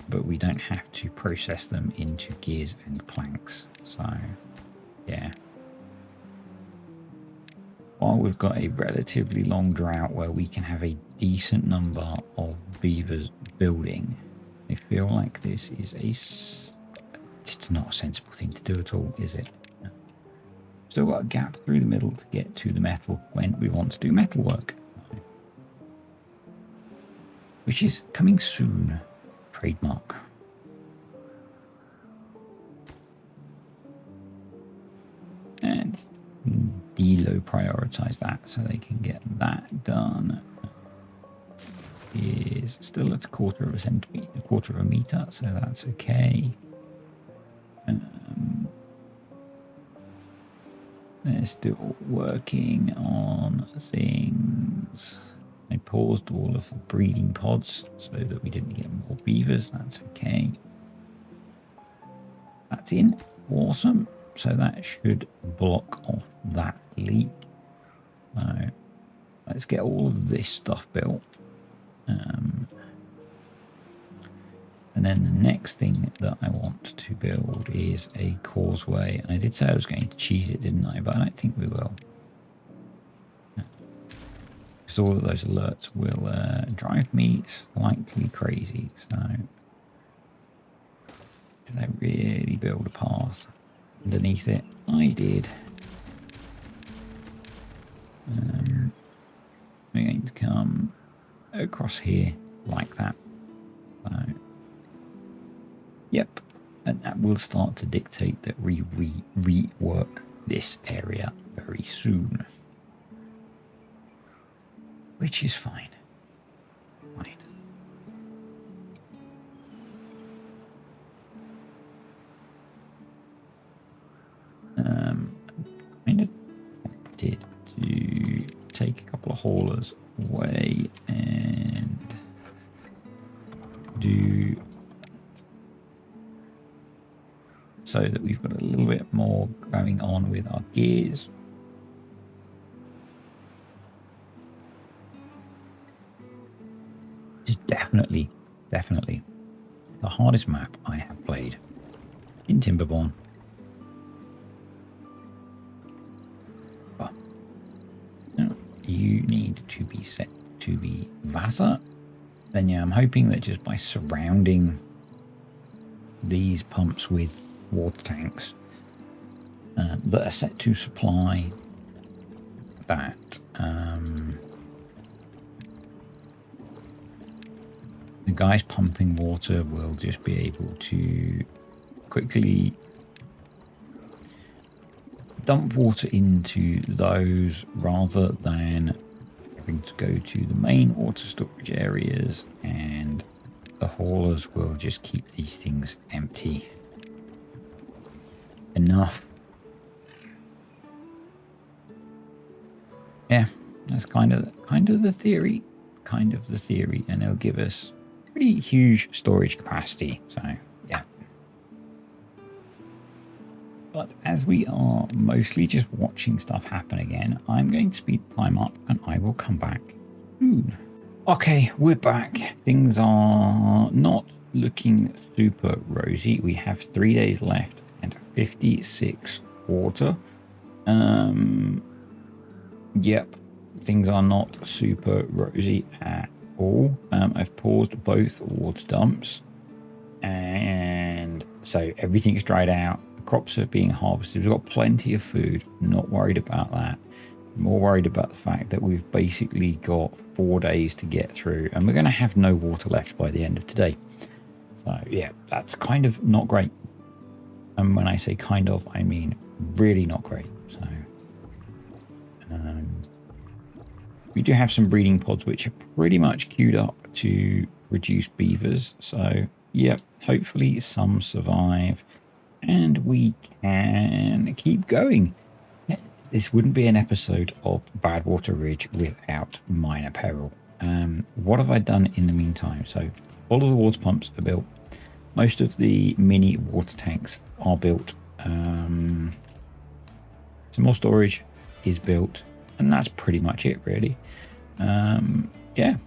but we don't have to process them into gears and planks. So yeah, while we've got a relatively long drought where we can have a decent number of beavers building, I feel like this is it's not a sensible thing to do at all, is it? Still got a gap through the middle to get to the metal when we want to do metal work, which is coming soon. Trademark. And de-low prioritize that so they can get that done. Is still at a quarter of a meter, so that's okay. They're still working on things. I paused all of the breeding pods so that we didn't get more beavers. That's okay. That's in. Awesome. So that should block off that leak. So let's get all of this stuff built. And then the next thing that I want to build is a causeway. And I did say I was going to cheese it, didn't I? But I don't think we will. Because all of those alerts will drive me slightly crazy. So did I really build a path underneath it? I did. We're going to come across here like that. So, yep. And that will start to dictate that we rework this area very soon. Which is fine. Fine. Kind of tempted to haulers away and do so that we've got a little bit more going on with our gears. It's definitely the hardest map I have played in TimberBorn. But you need to be set to be BADWATER. Then yeah, I'm hoping that just by surrounding these pumps with water tanks that are set to supply that the guys pumping water will just be able to quickly dump water into those rather than having to go to the main water storage areas, and the haulers will just keep these things empty enough. Yeah, that's kind of the theory, and it'll give us pretty huge storage capacity. So yeah. But as we are mostly just watching stuff happen again, I'm going to speed time up and I will come back soon. Okay, we're back. Things are not looking super rosy. We have 3 days left and 56 water. Yep, things are not super rosy at all. I've paused both water dumps, and so everything's dried out. The crops are being harvested. We've got plenty of food. Not worried about that. More worried about the fact that we've basically got 4 days to get through, and we're going to have no water left by the end of today. So yeah, that's kind of not great. And when I say kind of, I mean really not great. So we do have some breeding pods which are pretty much queued up to reduce beavers. So yeah, hopefully some survive and we can keep going. This wouldn't be an episode of Badwater Ridge without minor peril. What have I done in the meantime? So all of the water pumps are built. Most of the mini water tanks are built. Some more storage is built, and that's pretty much it really. Yeah,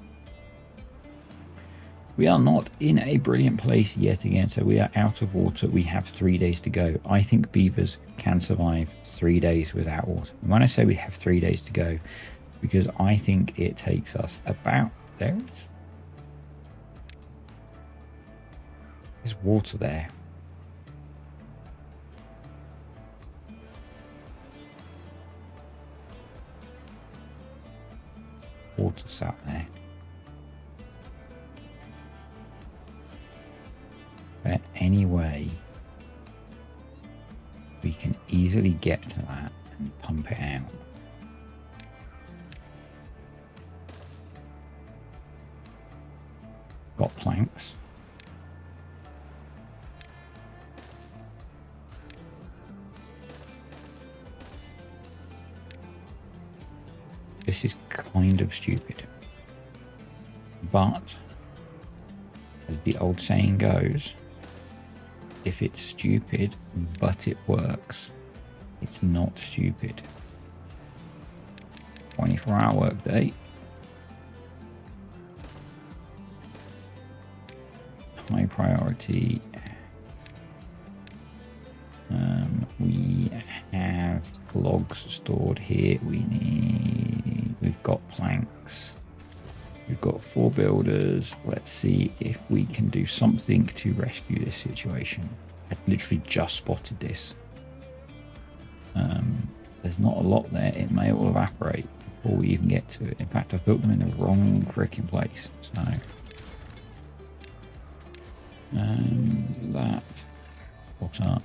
we are not in a brilliant place yet again, so we are out of water. We have 3 days to go. I think beavers can survive 3 days without water. And when I say we have 3 days to go, because I think it takes us about there's water there. Water sat there. But anyway, we can easily get to that and pump it out. Got planks. This is kind of stupid, but as the old saying goes, if it's stupid but it works, it's not stupid. 24-hour workday. High priority. We have logs stored here. We've got planks. We've got 4 builders. Let's see if we can do something to rescue this situation. I literally just spotted this. There's not a lot there. It may all evaporate before we even get to it. In fact, I've built them in the wrong freaking place. So that water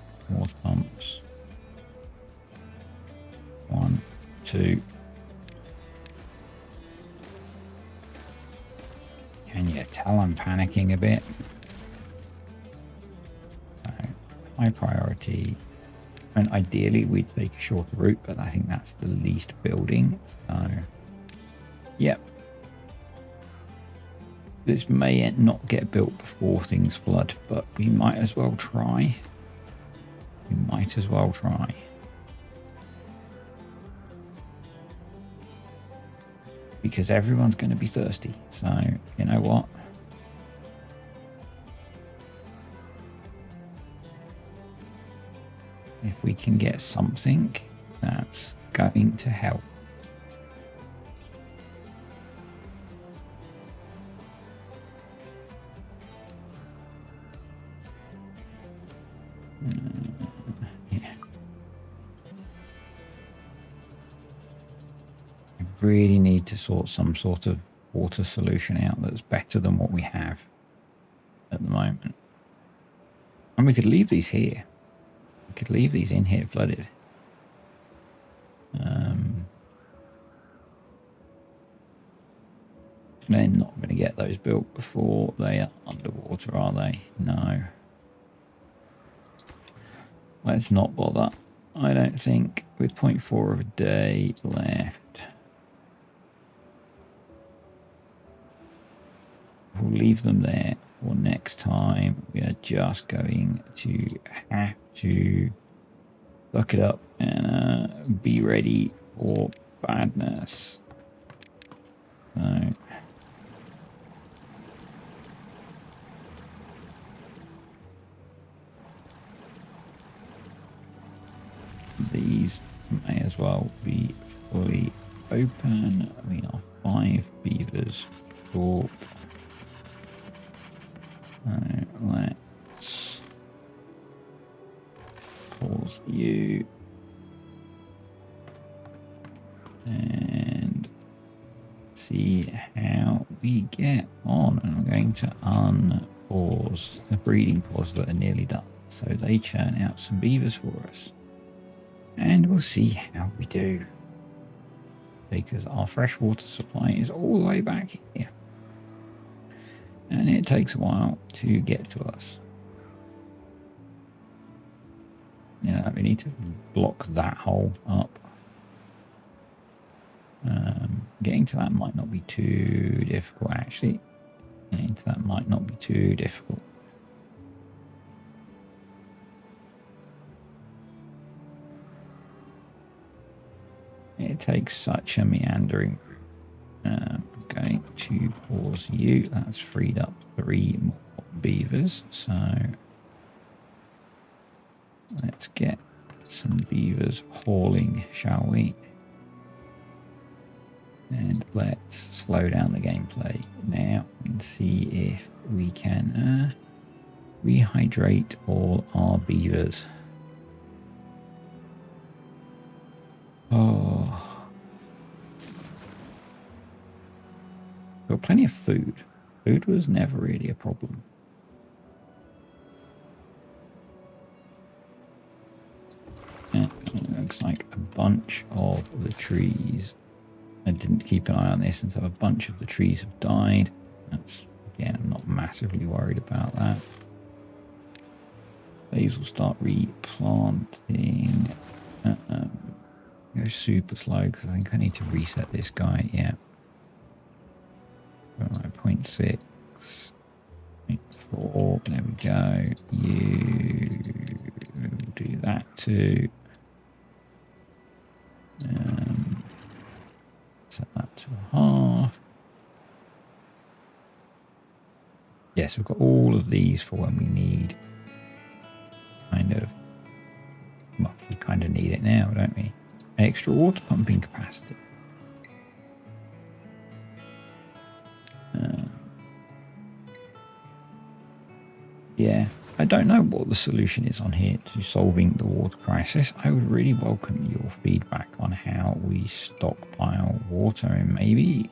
pumps. 1, 2. Can you tell I'm panicking a bit? So, high priority. And ideally we'd take a shorter route, but I think that's the least building. So Yep. This may not get built before things flood, but we might as well try. We might as well try. Because everyone's going to be thirsty. So, you know what? If we can get something, that's going to help. Yeah. I really need to sort some sort of water solution out that's better than what we have at the moment. And we could leave these here. We could leave these in here flooded. They're not going to get those built before they are underwater, are they? No. Let's not bother. I don't think, with 0.4 of a day left. We'll leave them there for next time. We are just going to have to suck it up and be ready for badness. So, these may as well be fully open. We are 5 beavers short. Let's pause you and see how we get on. And I'm going to unpause the breeding pods that are nearly done, so they churn out some beavers for us. And we'll see how we do, because our freshwater supply is all the way back here. And it takes a while to get to us. Yeah, we need to block that hole up. Getting to that might not be too difficult, actually. Getting to that might not be too difficult. It takes such a meandering route. I'm going to pause you. That's freed up 3 more beavers. So let's get some beavers hauling, shall we? And let's slow down the gameplay now and see if we can rehydrate all our beavers. Oh, got plenty of food. Food was never really a problem. And it looks like a bunch of the trees. I didn't keep an eye on this, and so a bunch of the trees have died. That's, again, I'm not massively worried about that. These will start replanting. Go super slow because I think I need to reset this guy. Yeah. Right, 0.6, 0.4. There we go. You do that too. Set that to half. Yes, we've got all of these for when we need well, we kind of need it now, don't we? Extra water pumping capacity. Yeah, I don't know what the solution is on here to solving the water crisis. I would really welcome your feedback on how we stockpile water, and maybe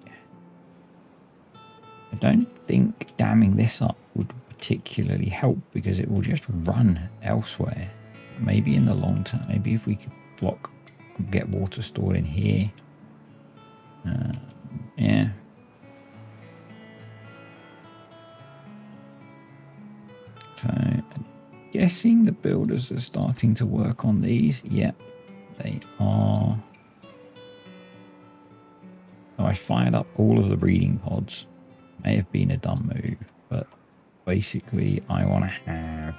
I don't think damming this up would particularly help because it will just run elsewhere. Maybe in the long term, maybe if we could get water stored in here. Yeah. So, guessing the builders are starting to work on these. Yep, they are. Oh, I I fired up all of the breeding pods. May have been a dumb move, but basically I want to have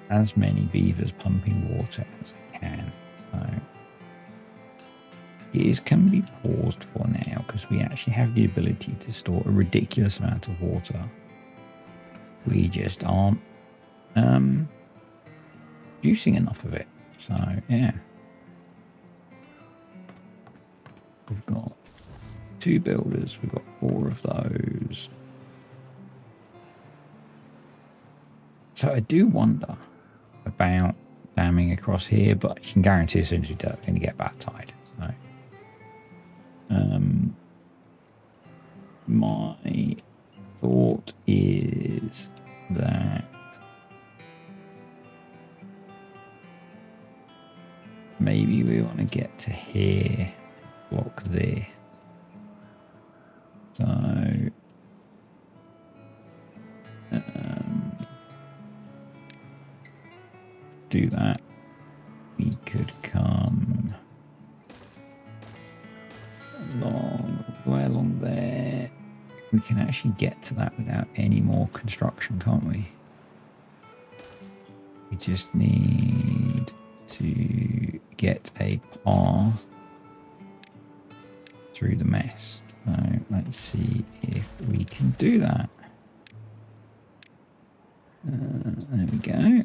as many beavers pumping water as I can. So it can be paused for now because we actually have the ability to store a ridiculous amount of water. We just aren't juicing enough of it. So yeah, we've got 2 builders, we've got 4 of those. So I do wonder about damming across here, but I can guarantee as soon as we do it, we're going to get bad tide. So my thought is that maybe we want to get to here, block this. So do that. We could come along there. We can actually get to that without any more construction, can't we? We just need to get a path through the mess. So let's see if we can do that. There we go.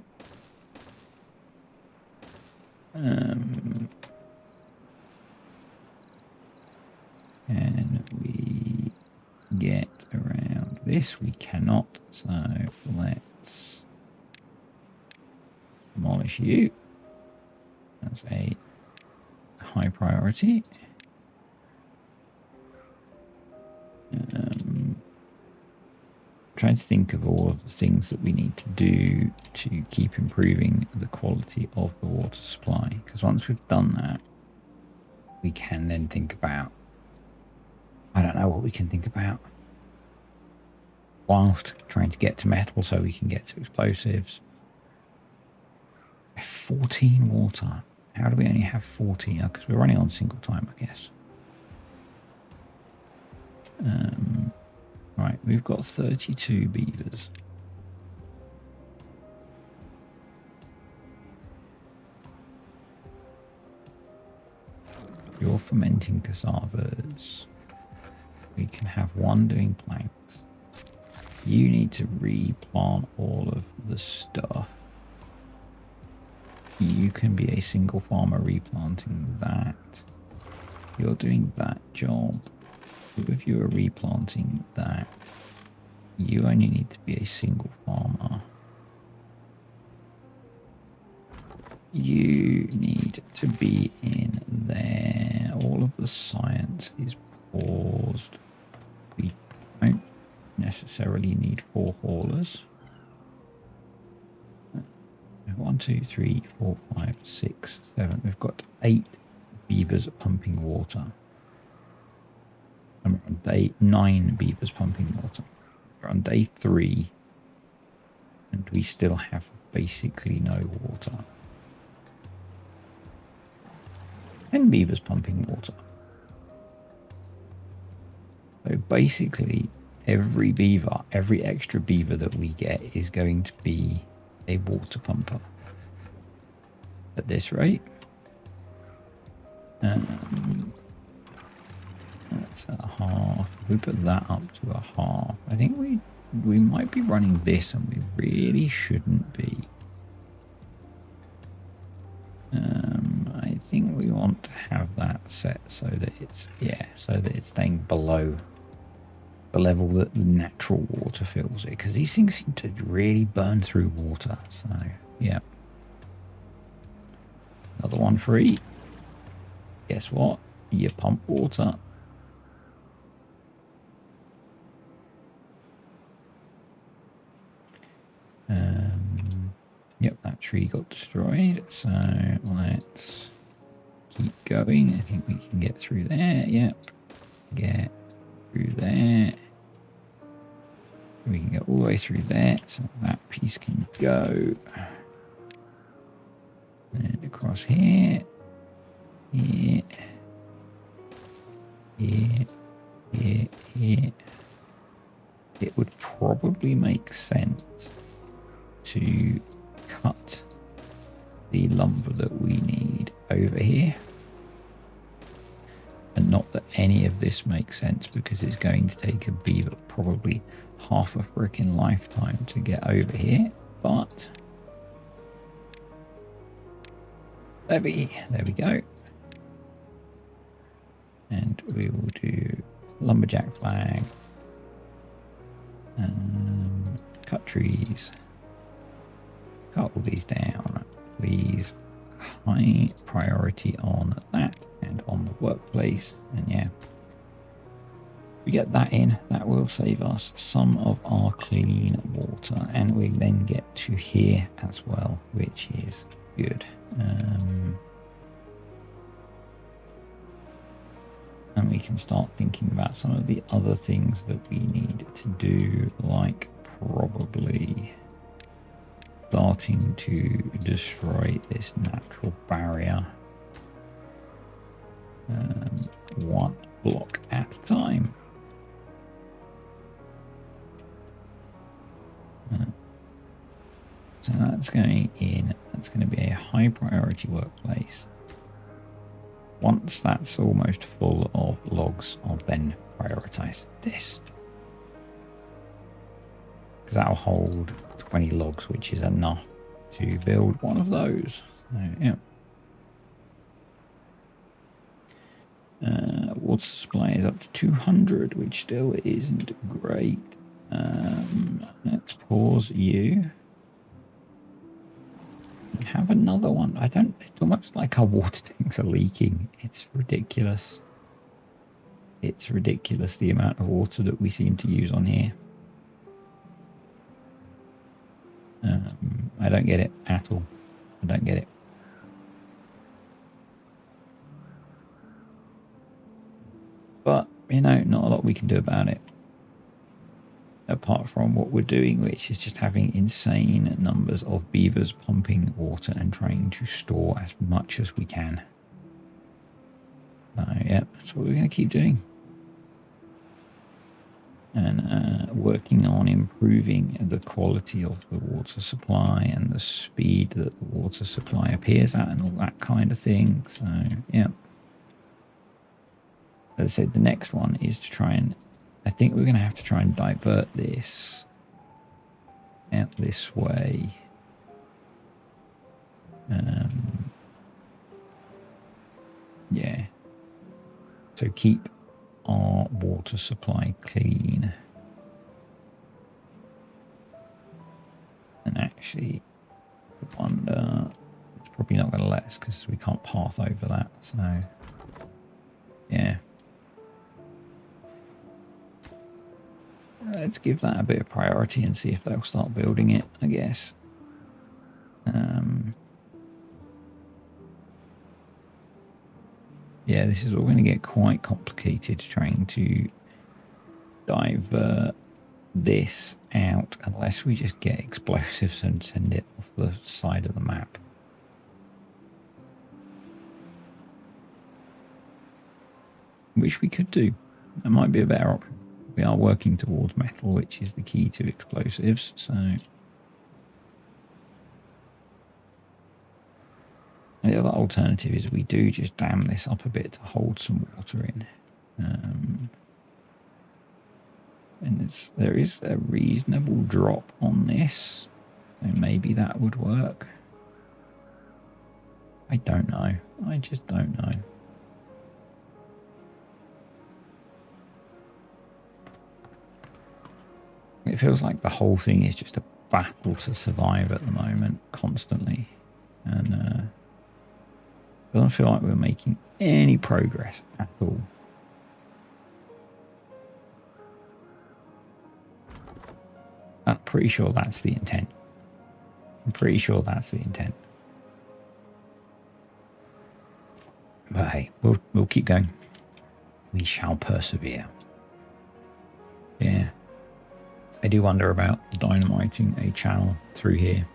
Can we get around this? We cannot. So let's demolish you. That's a high priority. Trying to think of all of the things that we need to do to keep improving the quality of the water supply. Because once we've done that, we can then think about, I don't know what we can think about, whilst trying to get to metal so we can get to explosives. 14 water. How do we only have 14? Because we're running on single time, I guess. Right, we've got 32 beavers. You're fermenting cassavas. We can have 1 doing planks. You need to replant all of the stuff. You can be a single farmer replanting that. You're doing that job. If you are replanting that, you only need to be a single farmer. You need to be in there. All of the science is paused. We don't necessarily need 4 haulers. 1, 2, 3, 4, 5, 6, 7. We've got 8 beavers pumping water. And we're on day 9 beavers pumping water. We're on day 3 and we still have basically no water. 10 beavers pumping water. So basically every beaver, every extra beaver that we get is going to be a water pumper at this rate. That's a half. If we put that up to a half, I think we might be running this and we really shouldn't be. I think we want to have that set so that it's, so that it's staying below the level that the natural water fills it, because these things seem to really burn through water. So yeah, another one free. Guess what? You pump water. Yep, that tree got destroyed. So let's keep going. I think we can get through there. Yep, get through there. We can go all the way through there. So that piece can go. And across here. Here. here, here, here. It would probably make sense to cut the lumber that we need over here. And not that any of this makes sense, because it's going to take a beaver probably half a freaking lifetime to get over here. But there we go. And we will do lumberjack flag. Cut trees. Cut all these down, please. High priority on that and on the workplace. And yeah, we get that in. That will save us some of our clean water, and we then get to here as well, which is good. And we can start thinking about some of the other things that we need to do, like probably starting to destroy this natural barrier one block at a time. So that's going in. That's going to be a high priority workplace. Once that's almost full of logs, I'll then prioritize this, because that'll hold 20 logs, which is enough to build one of those. So, yeah. Water supply is up to 200, which still isn't great. Let's pause you. Have another one. It's almost like our water tanks are leaking. It's ridiculous. It's ridiculous the amount of water that we seem to use on here. I don't get it at all. I don't get it. But, you know, not a lot we can do about it. Apart from what we're doing, which is just having insane numbers of beavers pumping water and trying to store as much as we can. So, yeah, that's what we're going to keep doing. And working on improving the quality of the water supply and the speed that the water supply appears at and all that kind of thing. So, yeah. As I said, the next one is to try and... I think we're going to have to try and divert this out this way. Yeah. So keep our water supply clean. And actually, I wonder, it's probably not going to let us because we can't path over that. So, yeah. Let's give that a bit of priority and see if they'll start building it, I guess. Yeah, this is all going to get quite complicated trying to divert this out unless we just get explosives and send it off the side of the map. Which we could do. That might be a better option. We are working towards metal, which is the key to explosives, so... And the other alternative is we do just dam this up a bit to hold some water in. And there is a reasonable drop on this, so maybe that would work. I don't know. I just don't know. It feels like the whole thing is just a battle to survive at the moment, constantly. And it doesn't feel like we're making any progress at all. I'm pretty sure that's the intent. I'm pretty sure that's the intent. But hey, we'll keep going. We shall persevere. Yeah. I do wonder about dynamiting a channel through here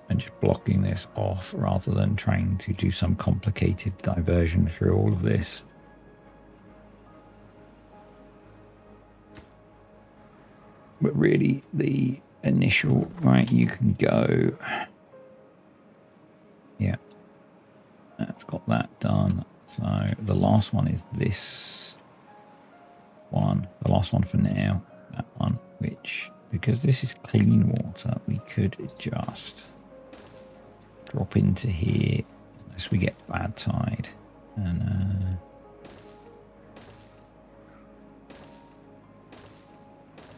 and just blocking this off rather than trying to do some complicated diversion through all of this. But really, the initial, right, you can go. Yeah, that's got that done. So the last one is this one. The last one for now, that one, which, because this is clean water, we could just drop into here unless we get bad tide. And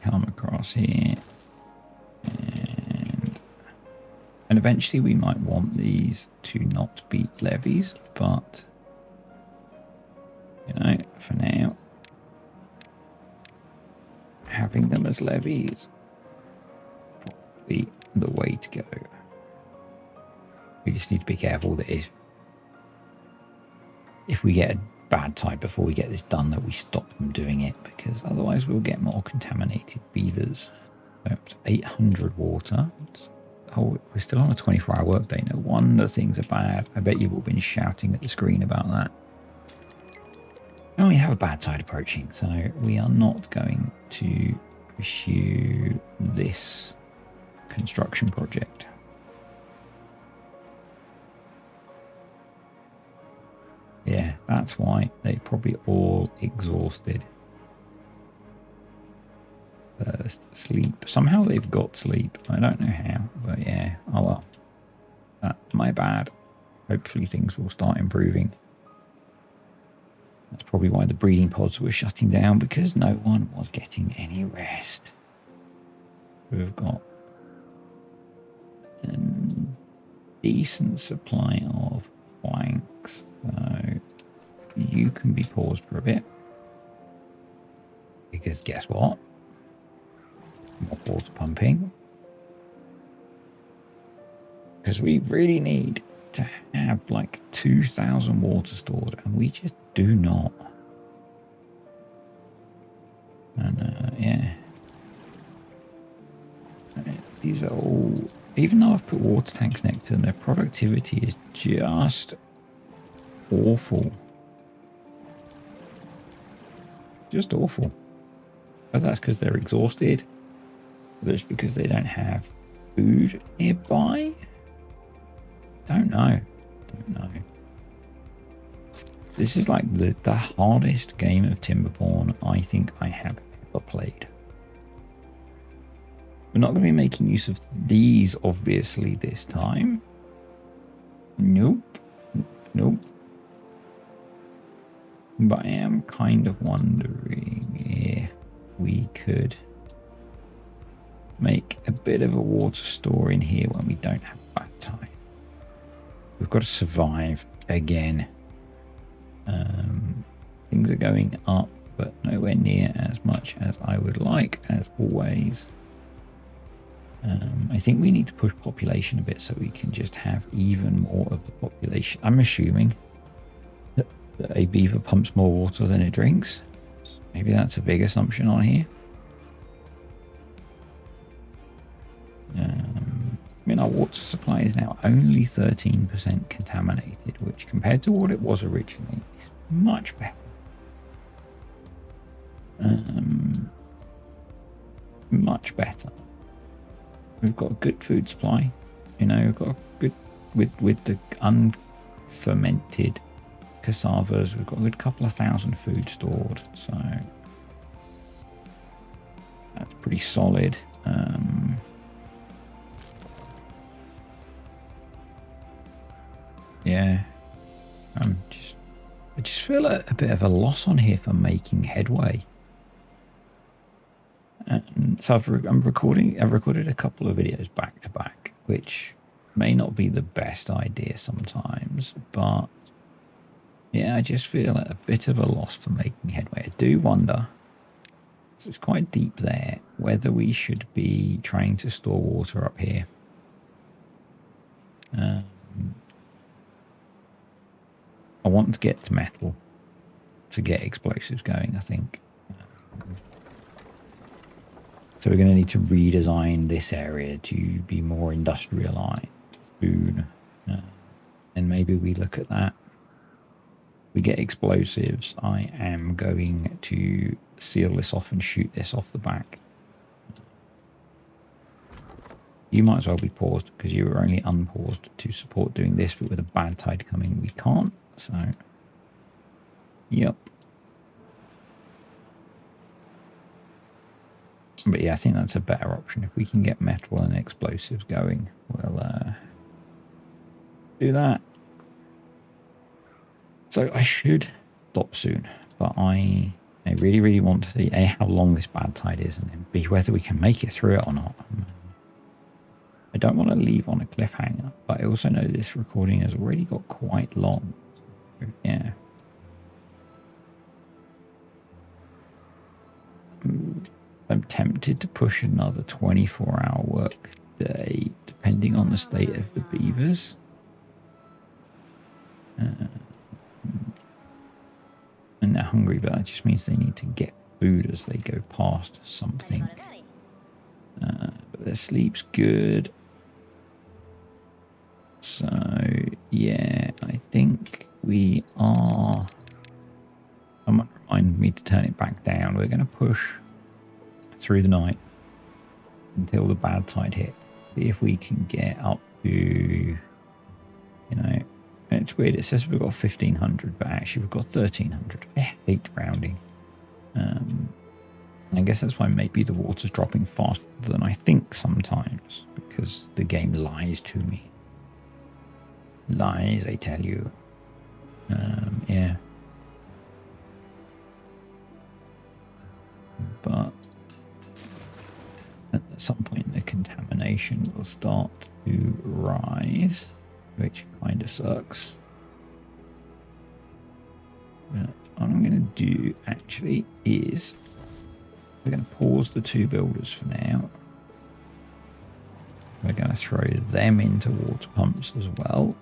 come across here. And eventually we might want these to not be levees, but, you know, for now, having them as levees probably the way to go. We just need to be careful that if we get a bad tide before we get this done, that we stop them doing it, because otherwise we'll get more contaminated beavers. So 800 water. Oh, we're still on a 24-hour workday. No wonder things are bad. I bet you've all been shouting at the screen about that. And we have a bad tide approaching, so we are not going to pursue this construction project. Yeah, that's why they're probably all exhausted. First, sleep. Somehow they've got sleep. I don't know how, but yeah. Oh well. That's my bad. Hopefully things will start improving. That's probably why the breeding pods were shutting down, because no one was getting any rest. We've got a decent supply of planks, so you can be paused for a bit. Because guess what? More water pumping. Because we really need to have like 2,000 water stored, and we just do not. And yeah, these are all, even though I've put water tanks next to them, their productivity is just awful. Just awful. But that's because they're exhausted. That's because they don't have food nearby. Don't know. This is like the hardest game of TimberBorn I think I have ever played. We're not going to be making use of these, obviously, this time. Nope. But I am kind of wondering if we could make a bit of a water store in here when we don't have bad tide. We've got to survive again. Things are going up, but nowhere near as much as I would like, as always. I think we need to push population a bit so we can just have even more of the population. I'm assuming that a beaver pumps more water than it drinks. Maybe that's a big assumption on here. I mean, our water supply is now only 13% contaminated, which compared to what it was originally is much better. Much better. We've got a good food supply. You know, we've got a good, with the unfermented cassavas, we've got a good couple of thousand food stored. So that's pretty solid. Yeah, I just feel a bit of a loss on here for making headway. And so I've recorded a couple of videos back to back, which may not be the best idea sometimes, but yeah, I just feel a bit of a loss for making headway. I do wonder, because it's quite deep there, whether we should be trying to store water up here. I want to get to metal to get explosives going, I think. So we're going to need to redesign this area to be more industrialized soon. And maybe we look at that. We get explosives. I am going to seal this off and shoot this off the back. You might as well be paused because you were only unpaused to support doing this, but with a bad tide coming, we can't. So, yep. But yeah, I think that's a better option. If we can get metal and explosives going, we'll do that. So I should stop soon, but I really, really want to see A, how long this bad tide is, and then B, whether we can make it through it or not. I don't want to leave on a cliffhanger, but I also know this recording has already got quite long. So, yeah. I'm tempted to push another 24-hour work day, depending on the state of the beavers. And they're hungry, but that just means they need to get food as they go past something. But their sleep's good. So, yeah, I think we are... Someone remind me to turn it back down. We're going to push through the night until the bad tide hit. See if we can get up to, you know, it's weird. It says we've got 1,500, but actually we've got 1,300. I hate rounding. I guess that's why maybe the water's dropping faster than I think sometimes, because the game lies to me. Lies, I tell you. Yeah. But at some point the contamination will start to rise, which kind of sucks. But what I'm going to do actually is we're going to pause the two builders for now. We're going to throw them into water pumps as well.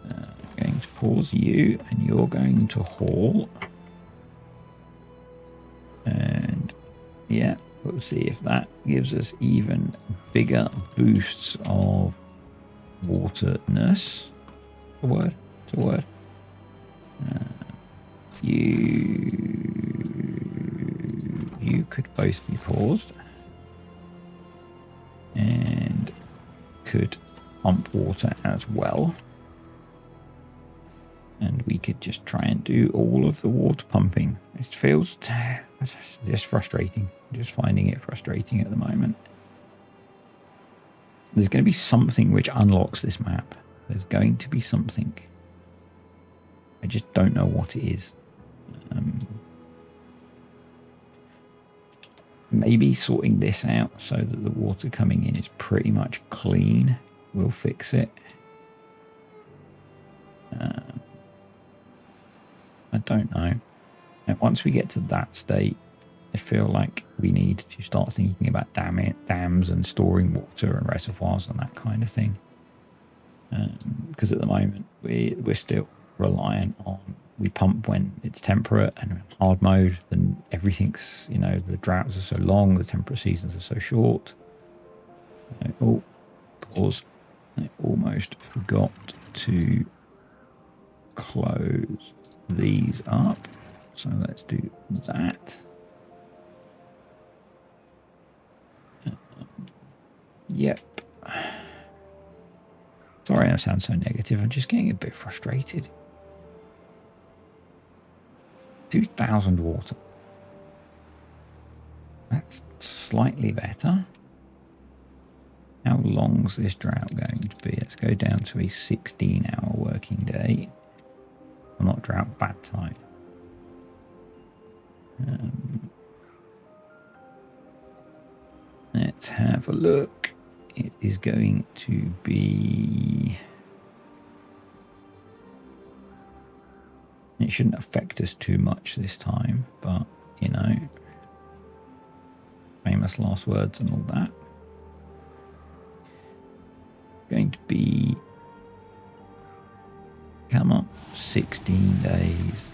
I'm going to pause you, and you're going to haul. And yeah, we'll see if that gives us even bigger boosts of waterness. A word? It's a word. You could both be paused and could pump water as well. And we could just try and do all of the water pumping. It feels just frustrating. Just finding it frustrating at the moment. There's going to be something which unlocks this map. There's going to be something. I just don't know what it is. Maybe sorting this out so that the water coming in is pretty much clean will fix it. I don't know. And once we get to that state, I feel like we need to start thinking about dams and storing water and reservoirs and that kind of thing. Because at the moment we're still reliant on, we pump when it's temperate, and in hard mode then everything's, you know, the droughts are so long, the temperate seasons are so short. Oh, pause. I almost forgot to close these up, so let's do that. Yep. Sorry I sound so negative. I'm just getting a bit frustrated. 2,000 water. That's slightly better. How long's this drought going to be? Let's go down to a 16-hour working day. Well, not drought, bad tide. Let's have a look. It is going to be... It shouldn't affect us too much this time, but, you know, famous last words and all that. Going to be... Come on, 16 days.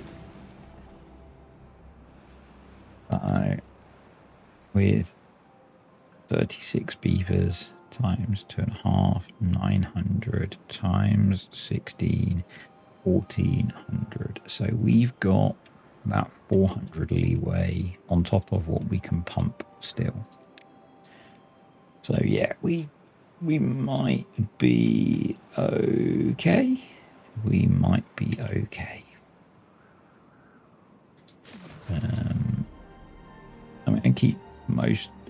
With 36 beavers times 2.5, 900 times 16, 1,400. So we've got about 400 leeway on top of what we can pump still. So yeah, we might be okay. We might be okay. I'm going to keep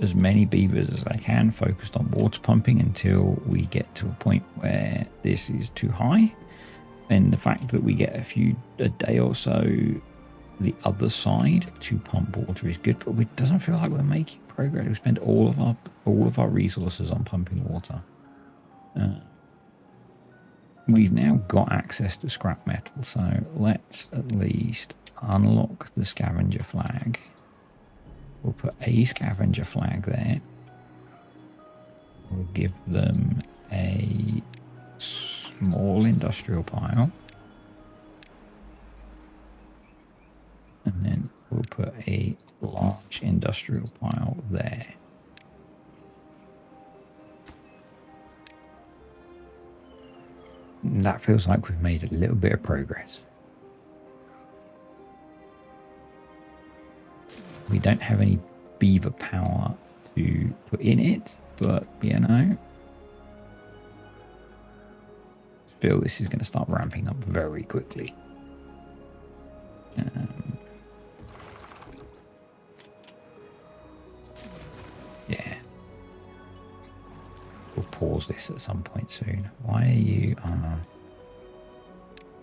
as many beavers as I can focused on water pumping until we get to a point where this is too high. And the fact that we get a day or so the other side to pump water is good, but it doesn't feel like we're making progress. We spend all of our resources on pumping water. We've now got access to scrap metal, so let's at least unlock the scavenger flag. We'll put a scavenger flag there. We'll give them a small industrial pile. And then we'll put a large industrial pile there. And that feels like we've made a little bit of progress. We don't have any beaver power to put in it, but you know, I feel this is going to start ramping up very quickly. Yeah. We'll pause this at some point soon. Why are you on?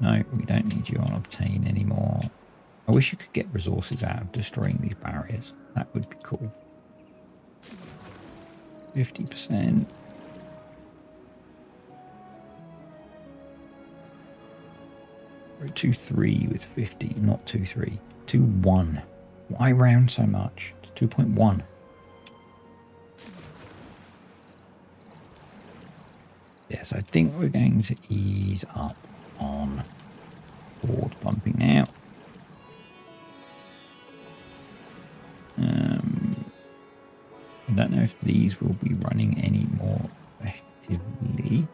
No, we don't need you on obtain anymore. I wish you could get resources out of destroying these barriers. That would be cool. 50%. We're 2-3 with 50, not 2-3. 2-1. Why round so much? It's 2.1. Yes, I think we're going to ease up on water pumping now. I don't know if these will be running any more effectively.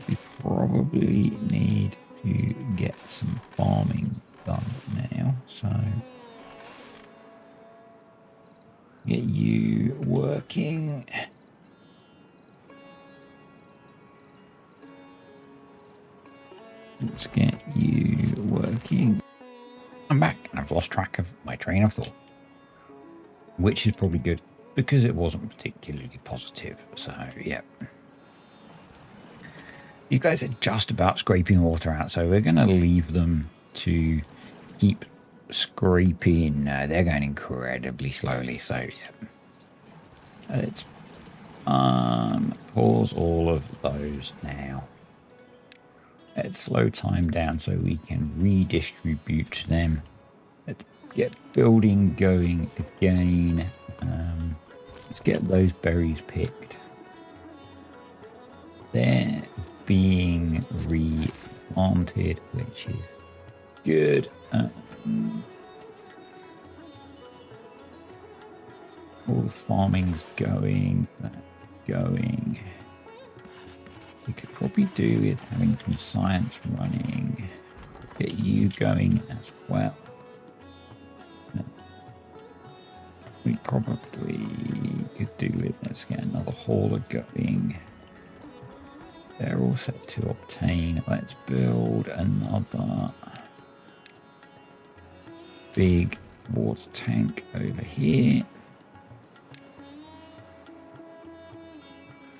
We probably need to get some farming done now, so get you working. Let's get you working. I'm back and I've lost track of my train of thought, which is probably good because it wasn't particularly positive. So yeah, these guys are just about scraping water out, so we're going to leave them to keep scraping. They're going incredibly slowly, so yeah, let's pause all of those now. Let's slow time down so we can redistribute them. Let's get building going again. Let's get those berries picked. They're being replanted, which is good. All the farming's going. That's going. We could probably do with having some science running. Get you going as well. We probably could do with, let's get another hauler going. They're all set to obtain. Let's build another big water tank over here.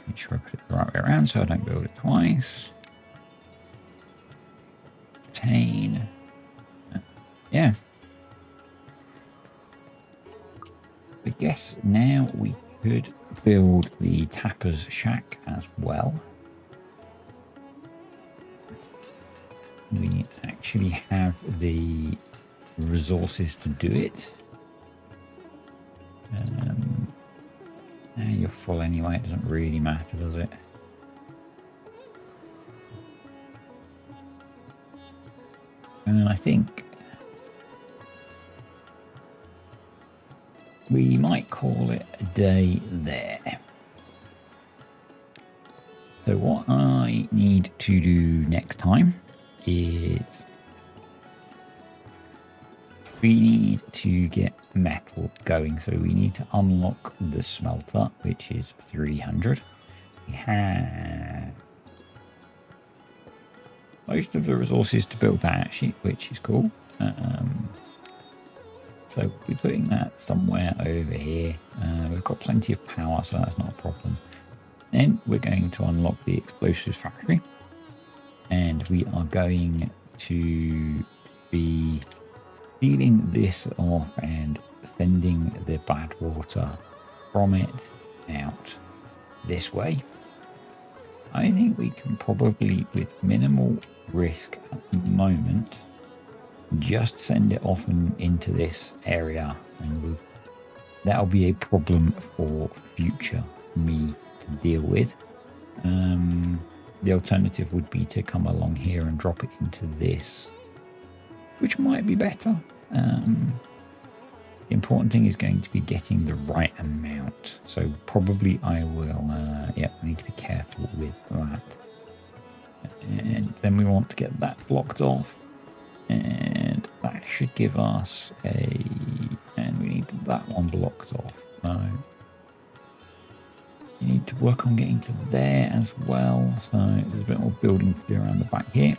Make sure I put it the right way around so I don't build it twice. Obtain. Yeah. I guess now we could build the tapper's shack as well. We actually have the resources to do it. Now you're full anyway, it doesn't really matter, does it? And then I think we might call it a day there. So what I need to do next time is we need to get metal going. So we need to unlock the smelter, which is 300. We have most of the resources to build that actually, which is cool. So we're putting that somewhere over here. We've got plenty of power, so that's not a problem. Then we're going to unlock the explosives factory, and we are going to be sealing this off and sending the bad water from it out this way. I think we can probably, with minimal risk at the moment, just send it off and into this area, and that'll be a problem for future me to deal with. The alternative would be to come along here and drop it into this, which might be better. The important thing is going to be getting the right amount. So probably I will, I need to be careful with that. And then we want to get that blocked off. And that should give us and we need that one blocked off. So you need to work on getting to there as well. So there's a bit more building to do around the back here.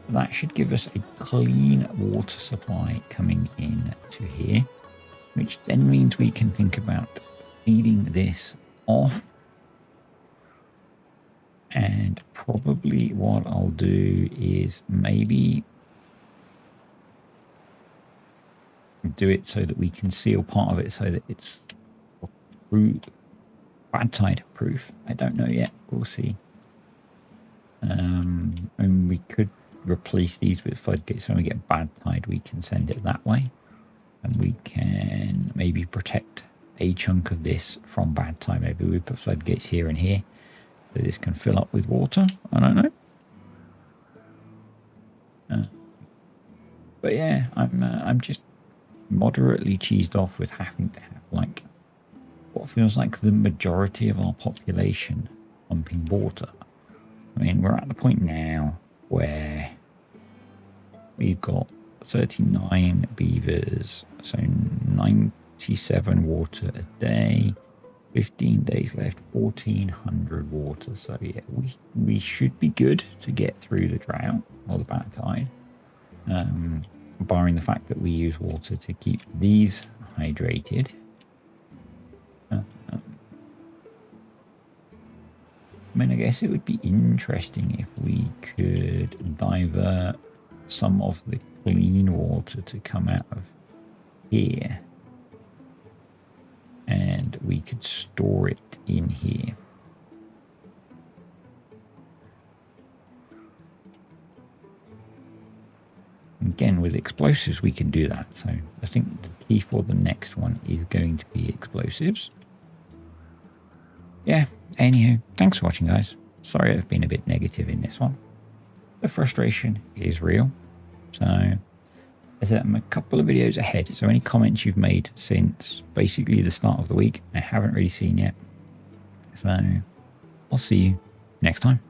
That should give us a clean water supply coming in to here, which then means we can think about feeding this off. And probably what I'll do is maybe do it so that we can seal part of it so that it's bad tide proof. I don't know yet. We'll see. And we could replace these with floodgates. So when we get bad tide, we can send it that way, and we can maybe protect a chunk of this from bad tide. Maybe we put floodgates here and here so this can fill up with water. I don't know. But yeah, I'm just moderately cheesed off with having to have like what feels like the majority of our population pumping water. I mean, we're at the point now where we've got 39 beavers, so 97 water a day, 15 days left, 1400 water. So yeah, we should be good to get through the drought or the bad tide, barring the fact that we use water to keep these hydrated. I mean, I guess it would be interesting if we could divert some of the clean water to come out of here, and we could store it in here. Again, with explosives, we can do that. So I think the key for the next one is going to be explosives. Yeah, anywho, thanks for watching, guys. Sorry I've been a bit negative in this one. The frustration is real. So, as I'm a couple of videos ahead, so any comments you've made since basically the start of the week, I haven't really seen yet. So, I'll see you next time.